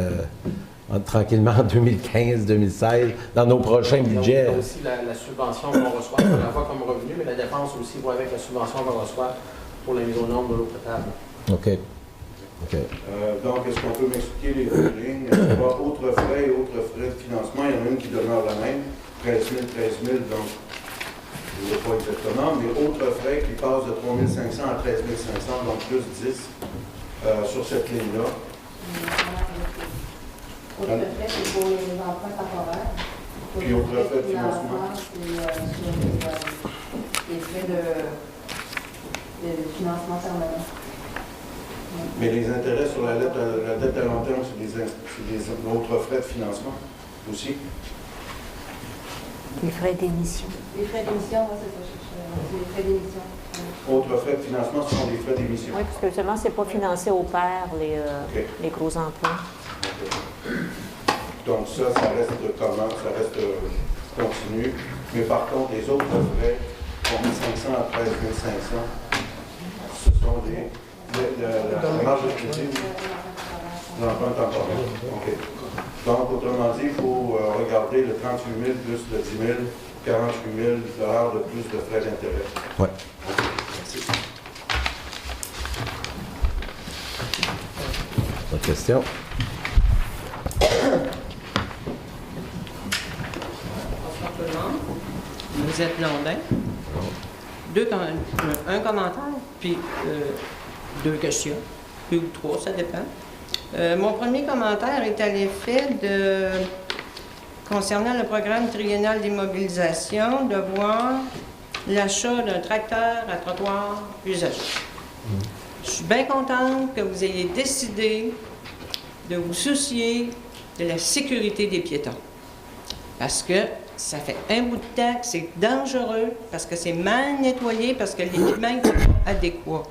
tranquillement en 2015-2016 dans nos prochains budgets. Il y a aussi la subvention qu'on reçoit, on la voit comme revenu, mais la dépense aussi voit avec la subvention qu'on reçoit pour la mise aux normes de l'eau potable. OK. OK. Donc, est-ce qu'on peut m'expliquer les deux lignes? Il y a autres frais et autres frais de financement. Il y en a une qui demeure la même, 13 000, donc je ne sais pas exactement, mais autres frais qui passent de 3 500 à 13 500, donc plus 10 sur cette ligne-là. Autre frais, c'est pour les emprunts temporaires. Puis autre frais de financement. C'est sur les frais de financement permanent. Mais les intérêts sur la dette à long terme, c'est des autres frais de financement aussi. Les frais d'émission. Les frais d'émission, oui, c'est ça, je cherchais. Les frais d'émission. Autres frais de financement, ce sont des frais d'émission. Oui, parce que seulement, c'est pas financé au pair, les gros emprunts. Donc ça reste comment? Ça reste continu. Mais par contre, les autres frais, 3 500 à 13 500, ce sont la marge de crédit, l'emprunt temporaire. OK. Donc, autrement dit, il faut regarder le 38 000 plus le 10 000, 48 000 de plus de frais d'intérêt. Oui. OK. Merci. Autre question? Bonsoir tout le monde. Vous êtes Blondin. Un commentaire, puis deux questions. Deux ou trois, ça dépend. Mon premier commentaire est à l'effet de concernant le programme triennal d'immobilisation, de voir l'achat d'un tracteur à trottoir usagé. Je suis bien contente que vous ayez décidé de vous soucier de la sécurité des piétons. Parce que ça fait un bout de temps que c'est dangereux, parce que c'est mal nettoyé, parce que l'équipement n'est pas adéquat.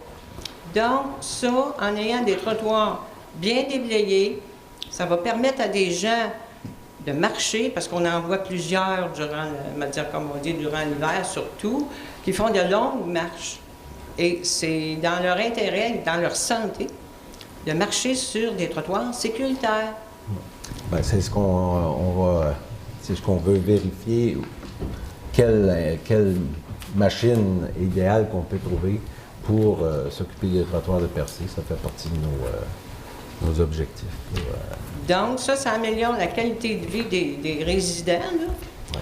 Donc, ça, en ayant des trottoirs bien déblayés, ça va permettre à des gens de marcher, parce qu'on en voit plusieurs durant, comme on dit, durant l'hiver surtout, qui font de longues marches. Et c'est dans leur intérêt, dans leur santé, de marcher sur des trottoirs sécuritaires. Bien, c'est ce qu'on veut vérifier. Quelle machine idéale qu'on peut trouver pour s'occuper des trottoirs de Percé. Ça fait partie de nos objectifs. Donc, ça améliore la qualité de vie des résidents, là,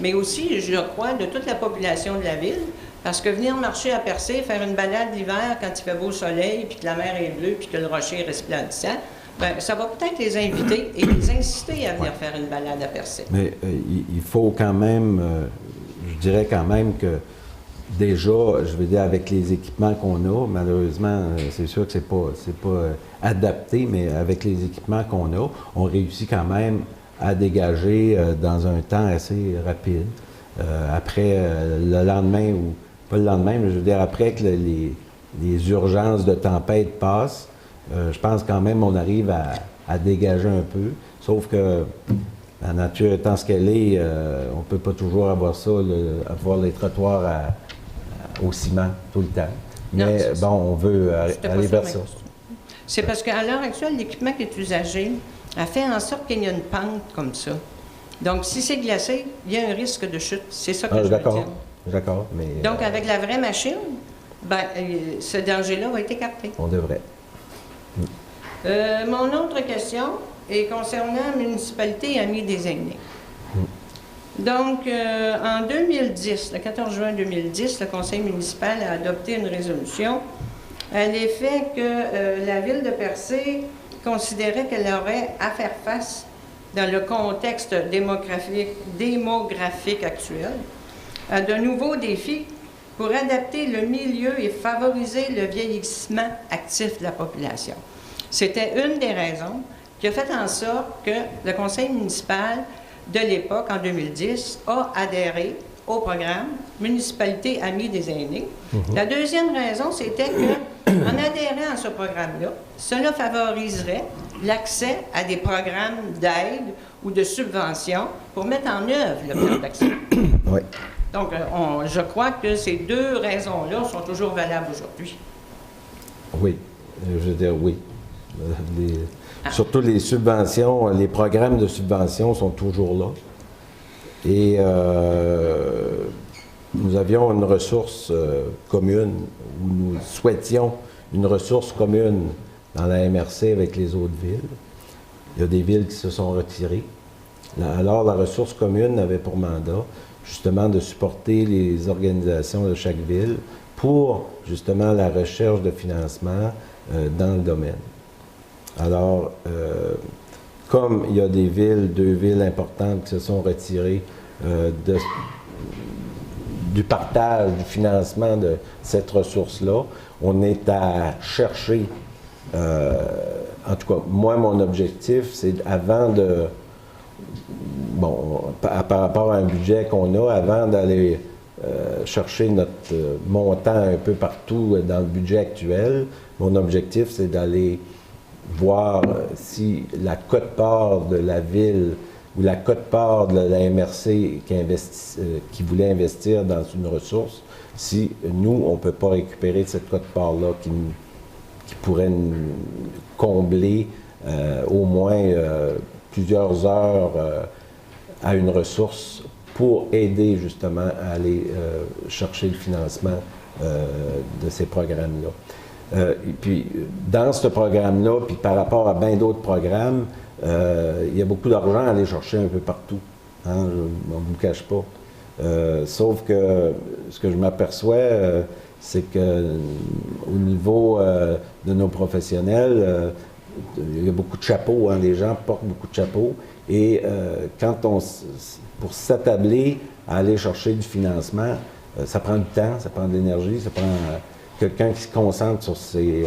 mais aussi, je crois, de toute la population de la ville. Parce que venir marcher à Percé, faire une balade l'hiver quand il fait beau soleil, puis que la mer est bleue, puis que le rocher est resplendissant, bien, ça va peut-être les inviter et les inciter à venir faire une balade à Percé. Mais il faut quand même, je dirais quand même que déjà, je veux dire, avec les équipements qu'on a, malheureusement, c'est sûr que c'est pas adapté, mais avec les équipements qu'on a, on réussit quand même à dégager dans un temps assez rapide. Après, le lendemain, ou pas le lendemain, mais je veux dire, après que les urgences de tempête passent, je pense quand même qu'on arrive à dégager un peu. Sauf que la nature étant ce qu'elle est, on ne peut pas toujours avoir ça, avoir les trottoirs au ciment tout le temps. Mais non, bon, on veut aller vers ça. C'est parce qu'à l'heure actuelle, l'équipement qui est usagé a fait en sorte qu'il y a une pente comme ça. Donc, si c'est glacé, il y a un risque de chute. C'est ça que je veux dire. D'accord, mais... Donc, avec la vraie machine, ben, ce danger-là va être écarté. On devrait. Mon autre question est concernant la municipalité Amis des aînés. Donc, en 2010, le 14 juin 2010, le conseil municipal a adopté une résolution à l'effet que la ville de Percé considérait qu'elle aurait à faire face, dans le contexte démographique actuel, à de nouveaux défis pour adapter le milieu et favoriser le vieillissement actif de la population. C'était une des raisons qui a fait en sorte que le conseil municipal de l'époque, en 2010, a adhéré au programme Municipalité Amis des aînés. La deuxième raison, c'était qu'en adhérant à ce programme-là, cela favoriserait l'accès à des programmes d'aide ou de subvention pour mettre en œuvre le plan d'action. Oui. Donc, je crois que ces deux raisons-là sont toujours valables aujourd'hui. Oui, je veux dire oui. Surtout les subventions, les programmes de subvention sont toujours là. Et nous avions une ressource commune, ou nous souhaitions une ressource commune dans la MRC avec les autres villes. Il y a des villes qui se sont retirées. Alors, la ressource commune avait pour mandat, justement, de supporter les organisations de chaque ville pour, justement, la recherche de financement dans le domaine. Alors, comme il y a des villes, 2 villes importantes qui se sont retirées du partage, du financement de cette ressource-là, on est à chercher, en tout cas, moi, mon objectif, c'est avant de, bon, par rapport à un budget qu'on a, avant d'aller chercher notre montant un peu partout dans le budget actuel, mon objectif, c'est d'aller voir si la quote-part de la ville ou la quote-part de la MRC qui voulait investir dans une ressource, si nous, on ne peut pas récupérer cette quote-part-là qui pourrait combler au moins plusieurs heures à une ressource pour aider justement à aller chercher le financement de ces programmes-là. Et puis, dans ce programme-là, puis par rapport à bien d'autres programmes, il y a beaucoup d'argent à aller chercher un peu partout. Hein, on ne vous cache pas. Sauf que ce que je m'aperçois, c'est qu'au niveau de nos professionnels, il y a beaucoup de chapeaux. Hein, les gens portent beaucoup de chapeaux. Et quand pour s'attabler à aller chercher du financement, ça prend du temps, ça prend de l'énergie, ça prend quelqu'un qui se concentre sur ces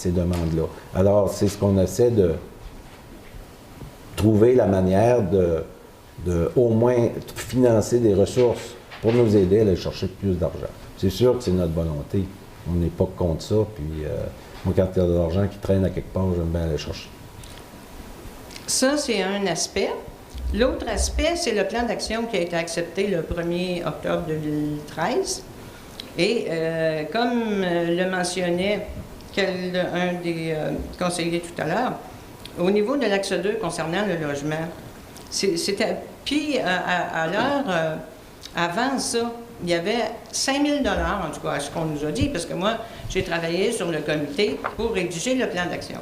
demandes-là. Alors, c'est ce qu'on essaie de trouver la manière de au moins financer des ressources pour nous aider à aller chercher plus d'argent. C'est sûr que c'est notre volonté. On n'est pas contre ça, puis moi, quand il y a de l'argent qui traîne à quelque part, j'aime bien aller chercher. Ça, c'est un aspect. L'autre aspect, c'est le plan d'action qui a été accepté le 1er octobre 2013. Et comme le mentionnait un des conseillers tout à l'heure, au niveau de l'axe 2 concernant le logement, c'était... Puis, à l'heure, avant ça, il y avait 5 000 $, en tout cas, à ce qu'on nous a dit, parce que moi, j'ai travaillé sur le comité pour rédiger le plan d'action.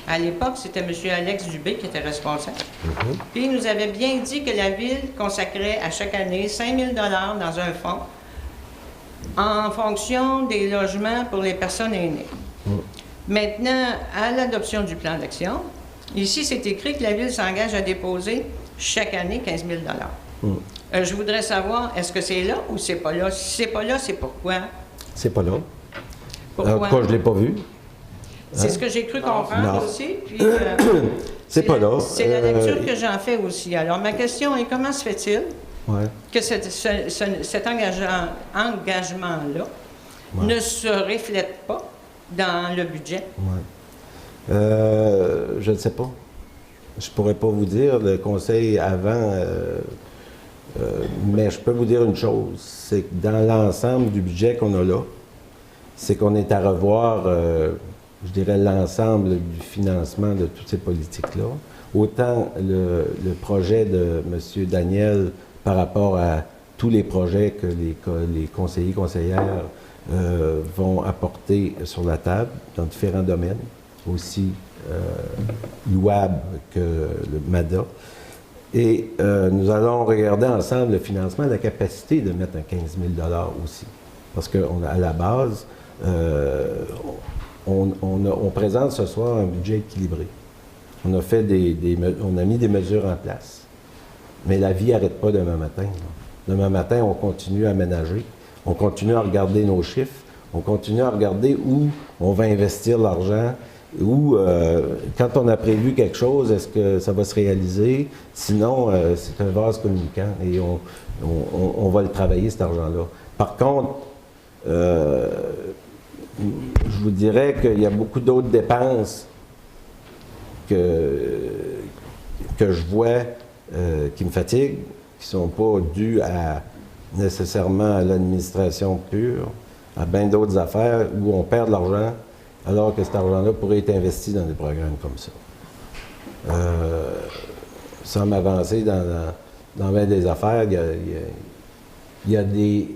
À l'époque, c'était M. Alex Dubé qui était responsable. Puis, il nous avait bien dit que la Ville consacrait à chaque année 5 000 $ dans un fonds en fonction des logements pour les personnes aînées. Maintenant, à l'adoption du plan d'action, ici, c'est écrit que la Ville s'engage à déposer chaque année 15 000 $. Je voudrais savoir, est-ce que c'est là ou c'est pas là? Si c'est pas là, c'est pourquoi? C'est pas là. Pourquoi? Pourquoi je l'ai pas vu? C'est ce que j'ai cru comprendre aussi. Puis, c'est pas là. C'est la lecture que j'en fais aussi. Alors, ma question est, comment se fait-il que cet engagement-là ne se reflète pas dans le budget? Je ne sais pas. Je pourrais pas vous dire. Le conseil avant... mais je peux vous dire une chose, c'est que dans l'ensemble du budget qu'on a là, c'est qu'on est à revoir, je dirais, l'ensemble du financement de toutes ces politiques-là. Autant le projet de M. Daniel par rapport à tous les projets que les conseillers, conseillères vont apporter sur la table dans différents domaines, aussi louables que le MADA. Et nous allons regarder ensemble le financement, la capacité de mettre un 15 000 $ aussi. Parce qu'à la base, on présente ce soir un budget équilibré. On a fait on a mis des mesures en place. Mais la vie n'arrête pas demain matin. Demain matin, on continue à ménager, on continue à regarder nos chiffres, on continue à regarder où on va investir l'argent, où, quand on a prévu quelque chose, est-ce que ça va se réaliser? Sinon, c'est un vase communicant et on va le travailler, cet argent-là. Par contre, je vous dirais qu'il y a beaucoup d'autres dépenses que je vois qui me fatiguent, qui ne sont pas dues nécessairement à l'administration pure, à bien d'autres affaires où on perd de l'argent, alors que cet argent-là pourrait être investi dans des programmes comme ça. Sans m'avancer dans bien des affaires, il y a des...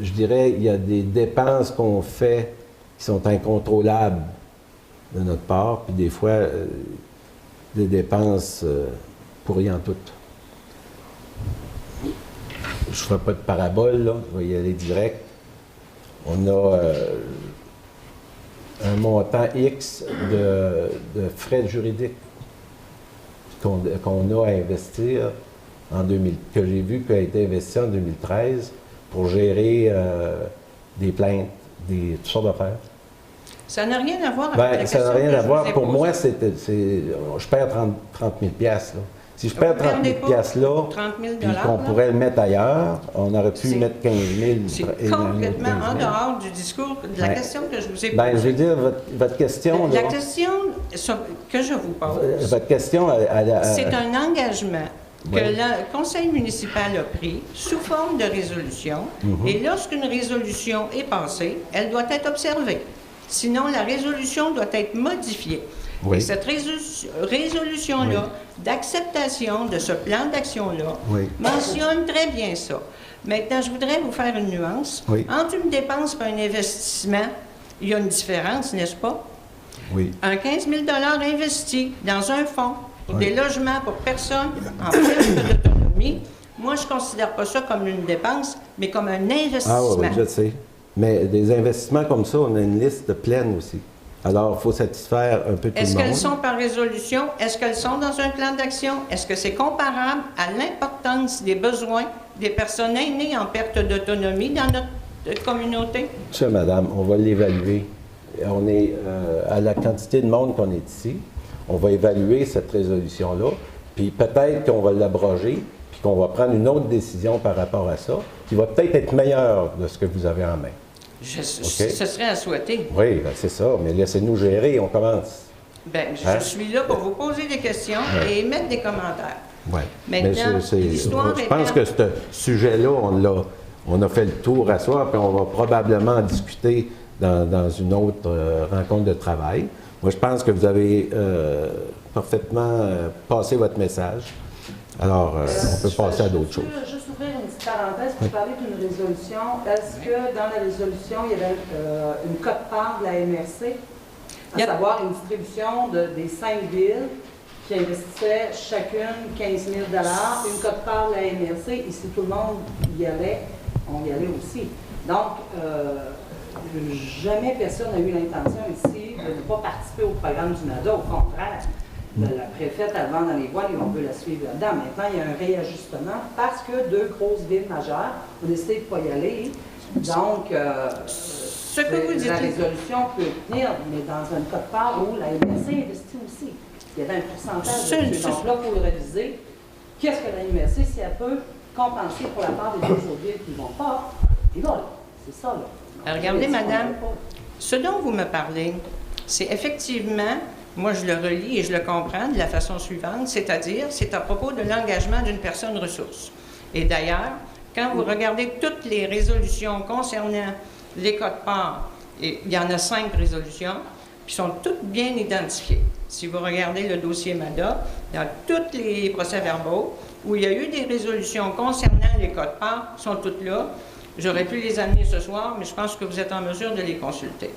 Je dirais, il y a des dépenses qu'on fait qui sont incontrôlables de notre part, puis des fois, des dépenses pour rien tout. Je ne ferai pas de parabole, là, je vais y aller direct. On a un montant X de frais juridiques qu'on a à investir que j'ai vu qui a été investi en 2013 pour gérer des plaintes, toutes sortes d'affaires. Ça n'a rien à voir avec la question. Ça n'a rien à voir. Pour moi, je perds 30 000 $. Là. Si je perds 30 000 $ là, puis qu'on pourrait le mettre ailleurs, on aurait pu mettre 15 000 $. C'est complètement en dehors du discours, de la question que je vous ai posée. Bien, je veux dire, votre question... La question que je vous pose... Votre question... c'est un engagement que le conseil municipal a pris sous forme de résolution. Et lorsqu'une résolution est passée, elle doit être observée. Sinon, la résolution doit être modifiée. Et cette résolution-là, d'acceptation de ce plan d'action-là, mentionne très bien ça. Maintenant, je voudrais vous faire une nuance. Entre une dépense et un investissement, il y a une différence, n'est-ce pas? Un 15 000 $ investi dans un fonds pour des logements pour personnes en perte d'autonomie, moi, je ne considère pas ça comme une dépense, mais comme un investissement. Ah oui, je sais. Mais des investissements comme ça, on a une liste pleine aussi. Alors, il faut satisfaire un peu tout le Est-ce monde. qu'elles sont par résolution? Est-ce qu'elles sont dans un plan d'action? Est-ce que c'est comparable à l'importance des besoins des personnes aînées en perte d'autonomie dans notre communauté? Monsieur, madame, on va l'évaluer. On est à la quantité de monde qu'on est ici. On va évaluer cette résolution-là, puis peut-être qu'on va l'abroger, puis qu'on va prendre une autre décision par rapport à ça, qui va peut-être être meilleure de ce que vous avez en main. Ce serait à souhaiter. Oui, ben c'est ça, mais laissez-nous gérer, on commence. Bien, je suis là pour vous poser des questions et émettre des commentaires. Oui. Maintenant, l'histoire je pense que ce sujet-là, on a fait le tour à soi, puis on va probablement en discuter dans une autre rencontre de travail. Moi, je pense que vous avez parfaitement passé votre message. Alors, on peut passer à d'autres choses. Je veux juste ouvrir une petite parenthèse pour parler d'une résolution. Est-ce que dans la résolution, il y avait une quote-part de la MRC, à savoir une distribution des 5 villes qui investissaient chacune 15 000 $, une quote-part de la MRC, et si tout le monde y allait, on y allait aussi. Donc, jamais personne n'a eu l'intention ici de ne pas participer au programme du NADA, au contraire. La préfète, elle vend dans les voiles et on veut la suivre là-dedans. Maintenant, il y a un réajustement parce que 2 grosses villes majeures ont décidé de ne pas y aller. Donc, ce que vous dites, la résolution peut tenir, mais dans une quote-part où la MRC investit aussi. Il y avait un pourcentage de donc là, il faut le réviser. Qu'est-ce que la MRC, si elle peut compenser pour la part des 2 autres villes qui ne vont pas, ils vont là. C'est ça, là. Regardez, madame, ce dont vous me parlez, c'est effectivement, moi je le relis et je le comprends de la façon suivante, c'est-à-dire, c'est à propos de l'engagement d'une personne ressource. Et d'ailleurs, quand vous regardez toutes les résolutions concernant les quotes-parts, et il y en a 5 résolutions, qui sont toutes bien identifiées. Si vous regardez le dossier MADA, dans tous les procès-verbaux, où il y a eu des résolutions concernant les quotes-parts, sont toutes là. J'aurais pu les amener ce soir, mais je pense que vous êtes en mesure de les consulter.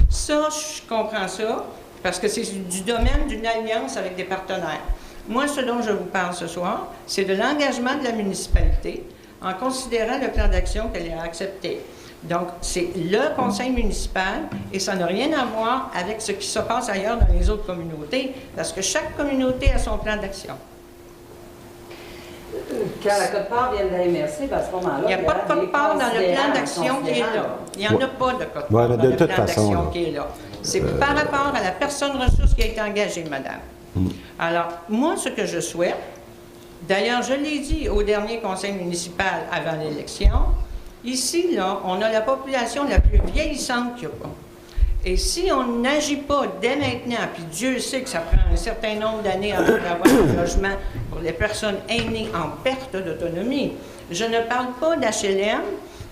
Ça, je comprends ça, parce que c'est du domaine d'une alliance avec des partenaires. Moi, ce dont je vous parle ce soir, c'est de l'engagement de la municipalité en considérant le plan d'action qu'elle a accepté. Donc, c'est le conseil municipal et ça n'a rien à voir avec ce qui se passe ailleurs dans les autres communautés, parce que chaque communauté a son plan d'action. Quand la quote-part vient de la MRC, ben à ce moment-là, il n'y a pas de quote-part dans le plan d'action qui est là. Il n'y en a pas de quote-part dans le plan d'action qui est là. C'est par rapport à la personne ressource qui a été engagée, madame. Alors, moi, ce que je souhaite, d'ailleurs, je l'ai dit au dernier conseil municipal avant l'élection, ici, là, on a la population la plus vieillissante qu'il n'y a pas. Et si on n'agit pas dès maintenant, puis Dieu sait que ça prend un certain nombre d'années avant d'avoir un logement pour les personnes aînées en perte d'autonomie, je ne parle pas d'HLM,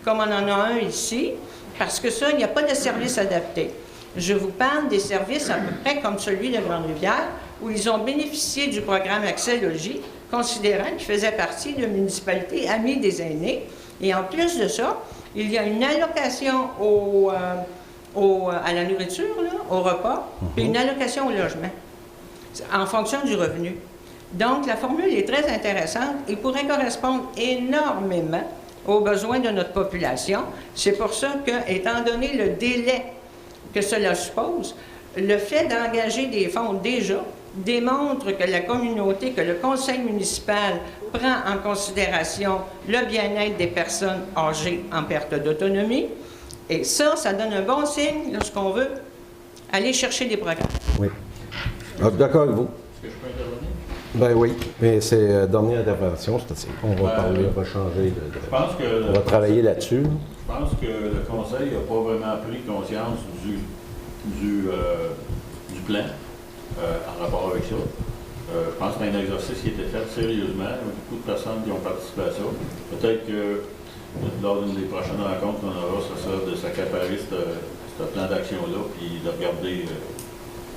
comme on en a un ici, parce que ça, il n'y a pas de service adapté. Je vous parle des services à peu près comme celui de Grande-Rivière, où ils ont bénéficié du programme Accès Logis, considérant qu'ils faisaient partie de municipalité amie des aînés. Et en plus de ça, il y a une allocation à la nourriture, là, au repas, puis une allocation au logement, en fonction du revenu. Donc, la formule est très intéressante et pourrait correspondre énormément aux besoins de notre population. C'est pour ça que, étant donné le délai que cela suppose, le fait d'engager des fonds déjà démontre que la communauté, que le conseil municipal prend en considération le bien-être des personnes âgées en perte d'autonomie. Et ça donne un bon signe lorsqu'on veut aller chercher des programmes. Oui. D'accord avec vous. Est-ce que je peux intervenir? Ben oui, mais c'est dernière intervention, on va parler, on va changer je pense que on va travailler là-dessus. Je pense que le conseil n'a pas vraiment pris conscience du plan en rapport avec ça. Je pense que c'est un exercice qui a été fait sérieusement. Il y a beaucoup de personnes qui ont participé à ça. Peut-être que lors d'une des prochaines rencontres qu'on aura, ça sera de s'accaparer ce plan d'action-là, puis de regarder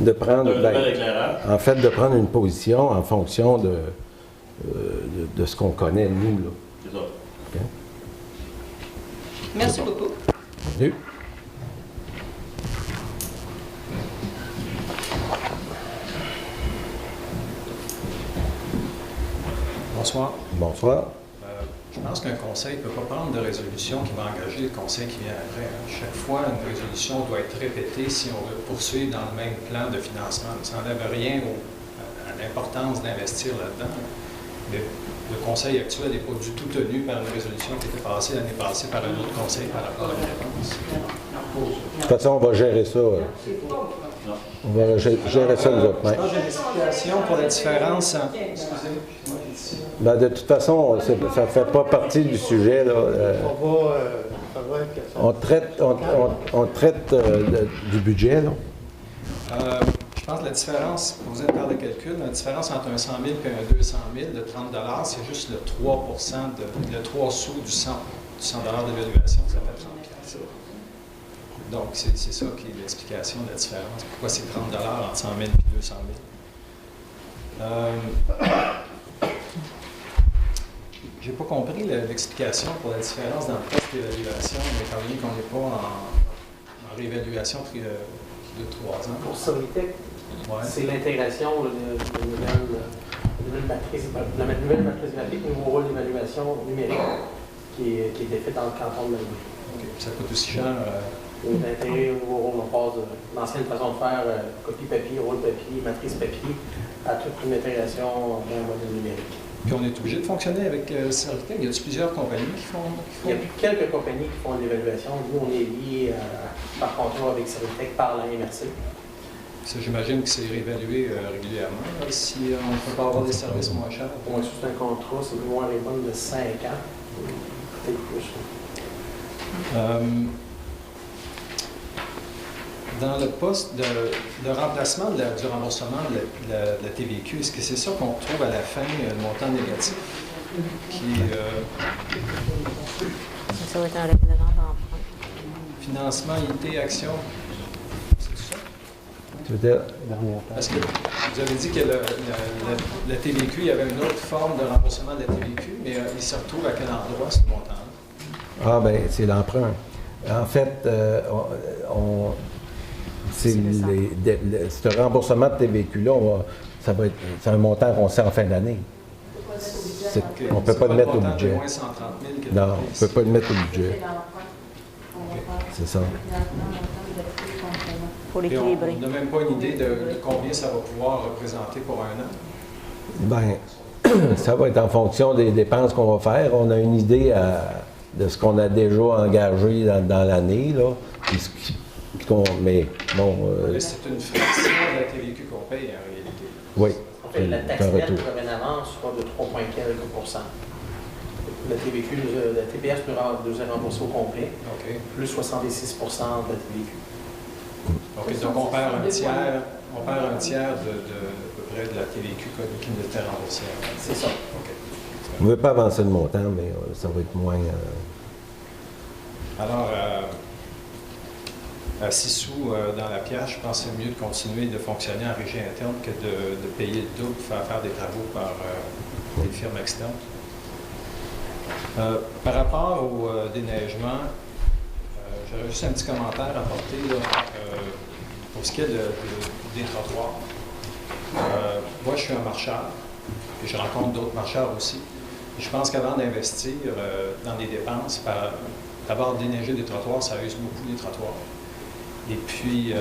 De prendre, en fait, de prendre une position en fonction de ce qu'on connaît, nous. Là. C'est ça. Okay. Merci beaucoup. Bienvenue. Bonsoir. Bonsoir. Je pense pense qu'un conseil ne peut pas prendre de résolution qui va engager le conseil qui vient après. Chaque fois, une résolution doit être répétée si on veut poursuivre dans le même plan de financement. Ça n'enlève rien à l'importance d'investir là-dedans. Mais le conseil actuel n'est pas du tout tenu par une résolution qui était passée l'année passée par un autre conseil par rapport à une réponse. De toute façon, on va gérer ça. On va gérer ça nous autres. Je pense que j'ai une explication pour la différence. Ben, de toute façon, ça ne fait pas partie du sujet. Là. On traite du budget. Là. Je pense que la différence, vous allez faire le calcul, la différence entre un 100 000 et un 200 000 de 30 c'est juste le 3 le 3 sous du 100 d'évaluation, ça fait 30 $. Donc, c'est ça qui est l'explication de la différence. Pourquoi c'est 30 $ entre 100 000 et 200 000. J'ai pas compris l'explication pour la différence dans le poste d'évaluation, mais étant donné qu'on n'est pas en réévaluation de 3 ans. Pour Solitech, c'est l'intégration de nouvelle matrice graphique, nouveau rôle d'évaluation numérique qui était fait dans le canton de Malgré. Okay. Ça coûte aussi cher. D'intégrer un nouveau rôle, on passe de l'ancienne façon de faire copie papier, rôle papier, matrice papier, à toute une intégration d'un modèle numérique. Puis on est obligé de fonctionner avec Solitech. Y a-t-il plusieurs compagnies qui font? Il y a quelques compagnies qui font l'évaluation. Nous, on est liés par contrat avec Solitech par la MRC. J'imagine que c'est réévalué régulièrement, là, si on ne peut pas avoir des services moins chers. Pour c'est un contrat, c'est moins les bonnes de 5 ans, peut-être plus. Dans le poste de remplacement du remboursement de la TVQ, est-ce que c'est ça qu'on retrouve à la fin, le montant négatif? Ça va être un règlement d'emprunt. Financement, IT, action. Tu veux dire? Parce que vous avez dit que la TVQ, il y avait une autre forme de remboursement de la TVQ, mais il se retrouve à quel endroit, ce montant-là? Ah, bien, c'est l'emprunt. En fait, ce remboursement de TVQ-là, c'est un montant qu'on sait en fin d'année. On ne peut pas le mettre au budget. Non, on ne peut pas le mettre au budget. C'est ça. Pour l'équilibrer. On n'a même pas une idée de combien ça va pouvoir représenter pour un an? Bien, ça va être en fonction des dépenses qu'on va faire. On a une idée de ce qu'on a déjà engagé dans l'année, là. Mais bon... c'est une fraction de la TVQ qu'on paye, en réalité. Oui. En fait, la taxe nette dorénavant soit de 3,4%. La TVQ, la TPS nous a remboursé au complet, plus 66% de la TVQ. OK, donc on perd un tiers de à peu près de la TVQ qui nous était remboursée. C'est ça. OK. On ne veut pas avancer le montant, mais ça va être moins... Alors, à 6 sous dans la pièce, je pense que c'est mieux de continuer de fonctionner en régie interne que de payer le double pour faire des travaux par des firmes externes. Par rapport au déneigement, j'aurais juste un petit commentaire à apporter pour ce qui est des trottoirs. Moi, je suis un marcheur, et je rencontre d'autres marcheurs aussi. Et je pense qu'avant d'investir dans des dépenses, d'abord déneiger des trottoirs, ça use beaucoup les trottoirs. Et puis,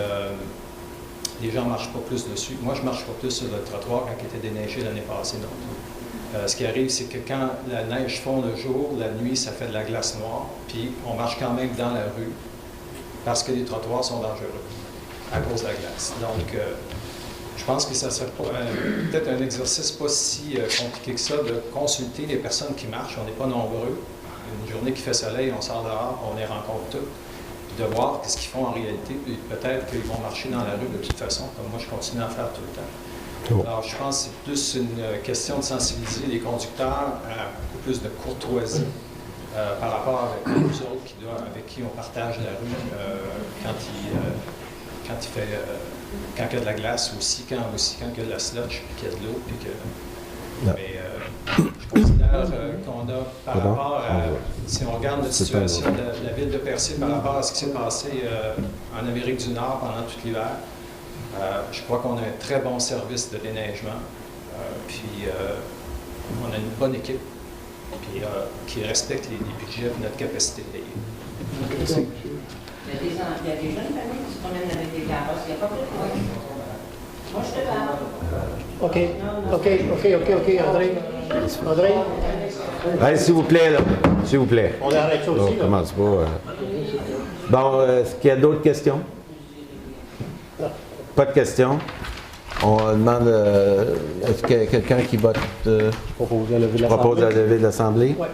les gens ne marchent pas plus dessus. Moi, je ne marche pas plus sur le trottoir quand il était déneigé l'année passée non plus. Ce qui arrive, c'est que quand la neige fond le jour, la nuit, ça fait de la glace noire, puis on marche quand même dans la rue parce que les trottoirs sont dangereux à cause de la glace. Donc, je pense que ça serait peut-être un exercice pas si compliqué que ça de consulter les personnes qui marchent. On n'est pas nombreux. Une journée qui fait soleil, on sort dehors, on les rencontre toutes. De voir ce qu'ils font en réalité, puis peut-être qu'ils vont marcher dans la rue de toute façon, comme moi je continue à en faire tout le temps. Alors je pense que c'est plus une question de sensibiliser les conducteurs à beaucoup plus de courtoisie par rapport avec les autres avec qui on partage la rue quand il y a de la glace aussi, quand il y a de la sludge, puis qu'il y a de l'eau, puis que... Mais je considère qu'on a, par rapport à, si on regarde la situation de la ville de Percé par rapport à ce qui s'est passé en Amérique du Nord pendant tout l'hiver, je crois qu'on a un très bon service de déneigement, puis on a une bonne équipe. puis qui respectent les budgets et notre capacité de payer. Merci. Il y a des jeunes familles qui se promènent avec des carrosses, il n'y a pas de problème. Moi, je te parle. OK, André. André? Allez, s'il vous plaît, là. S'il vous plaît. On arrête ça On aussi, là. commence pas. Bon, est-ce qu'il y a d'autres questions? Pas de questions. On demande, est-ce qu'il y a quelqu'un qui vote, Propose la levée de propose l'Assemblée. la levée de l'Assemblée? Oui.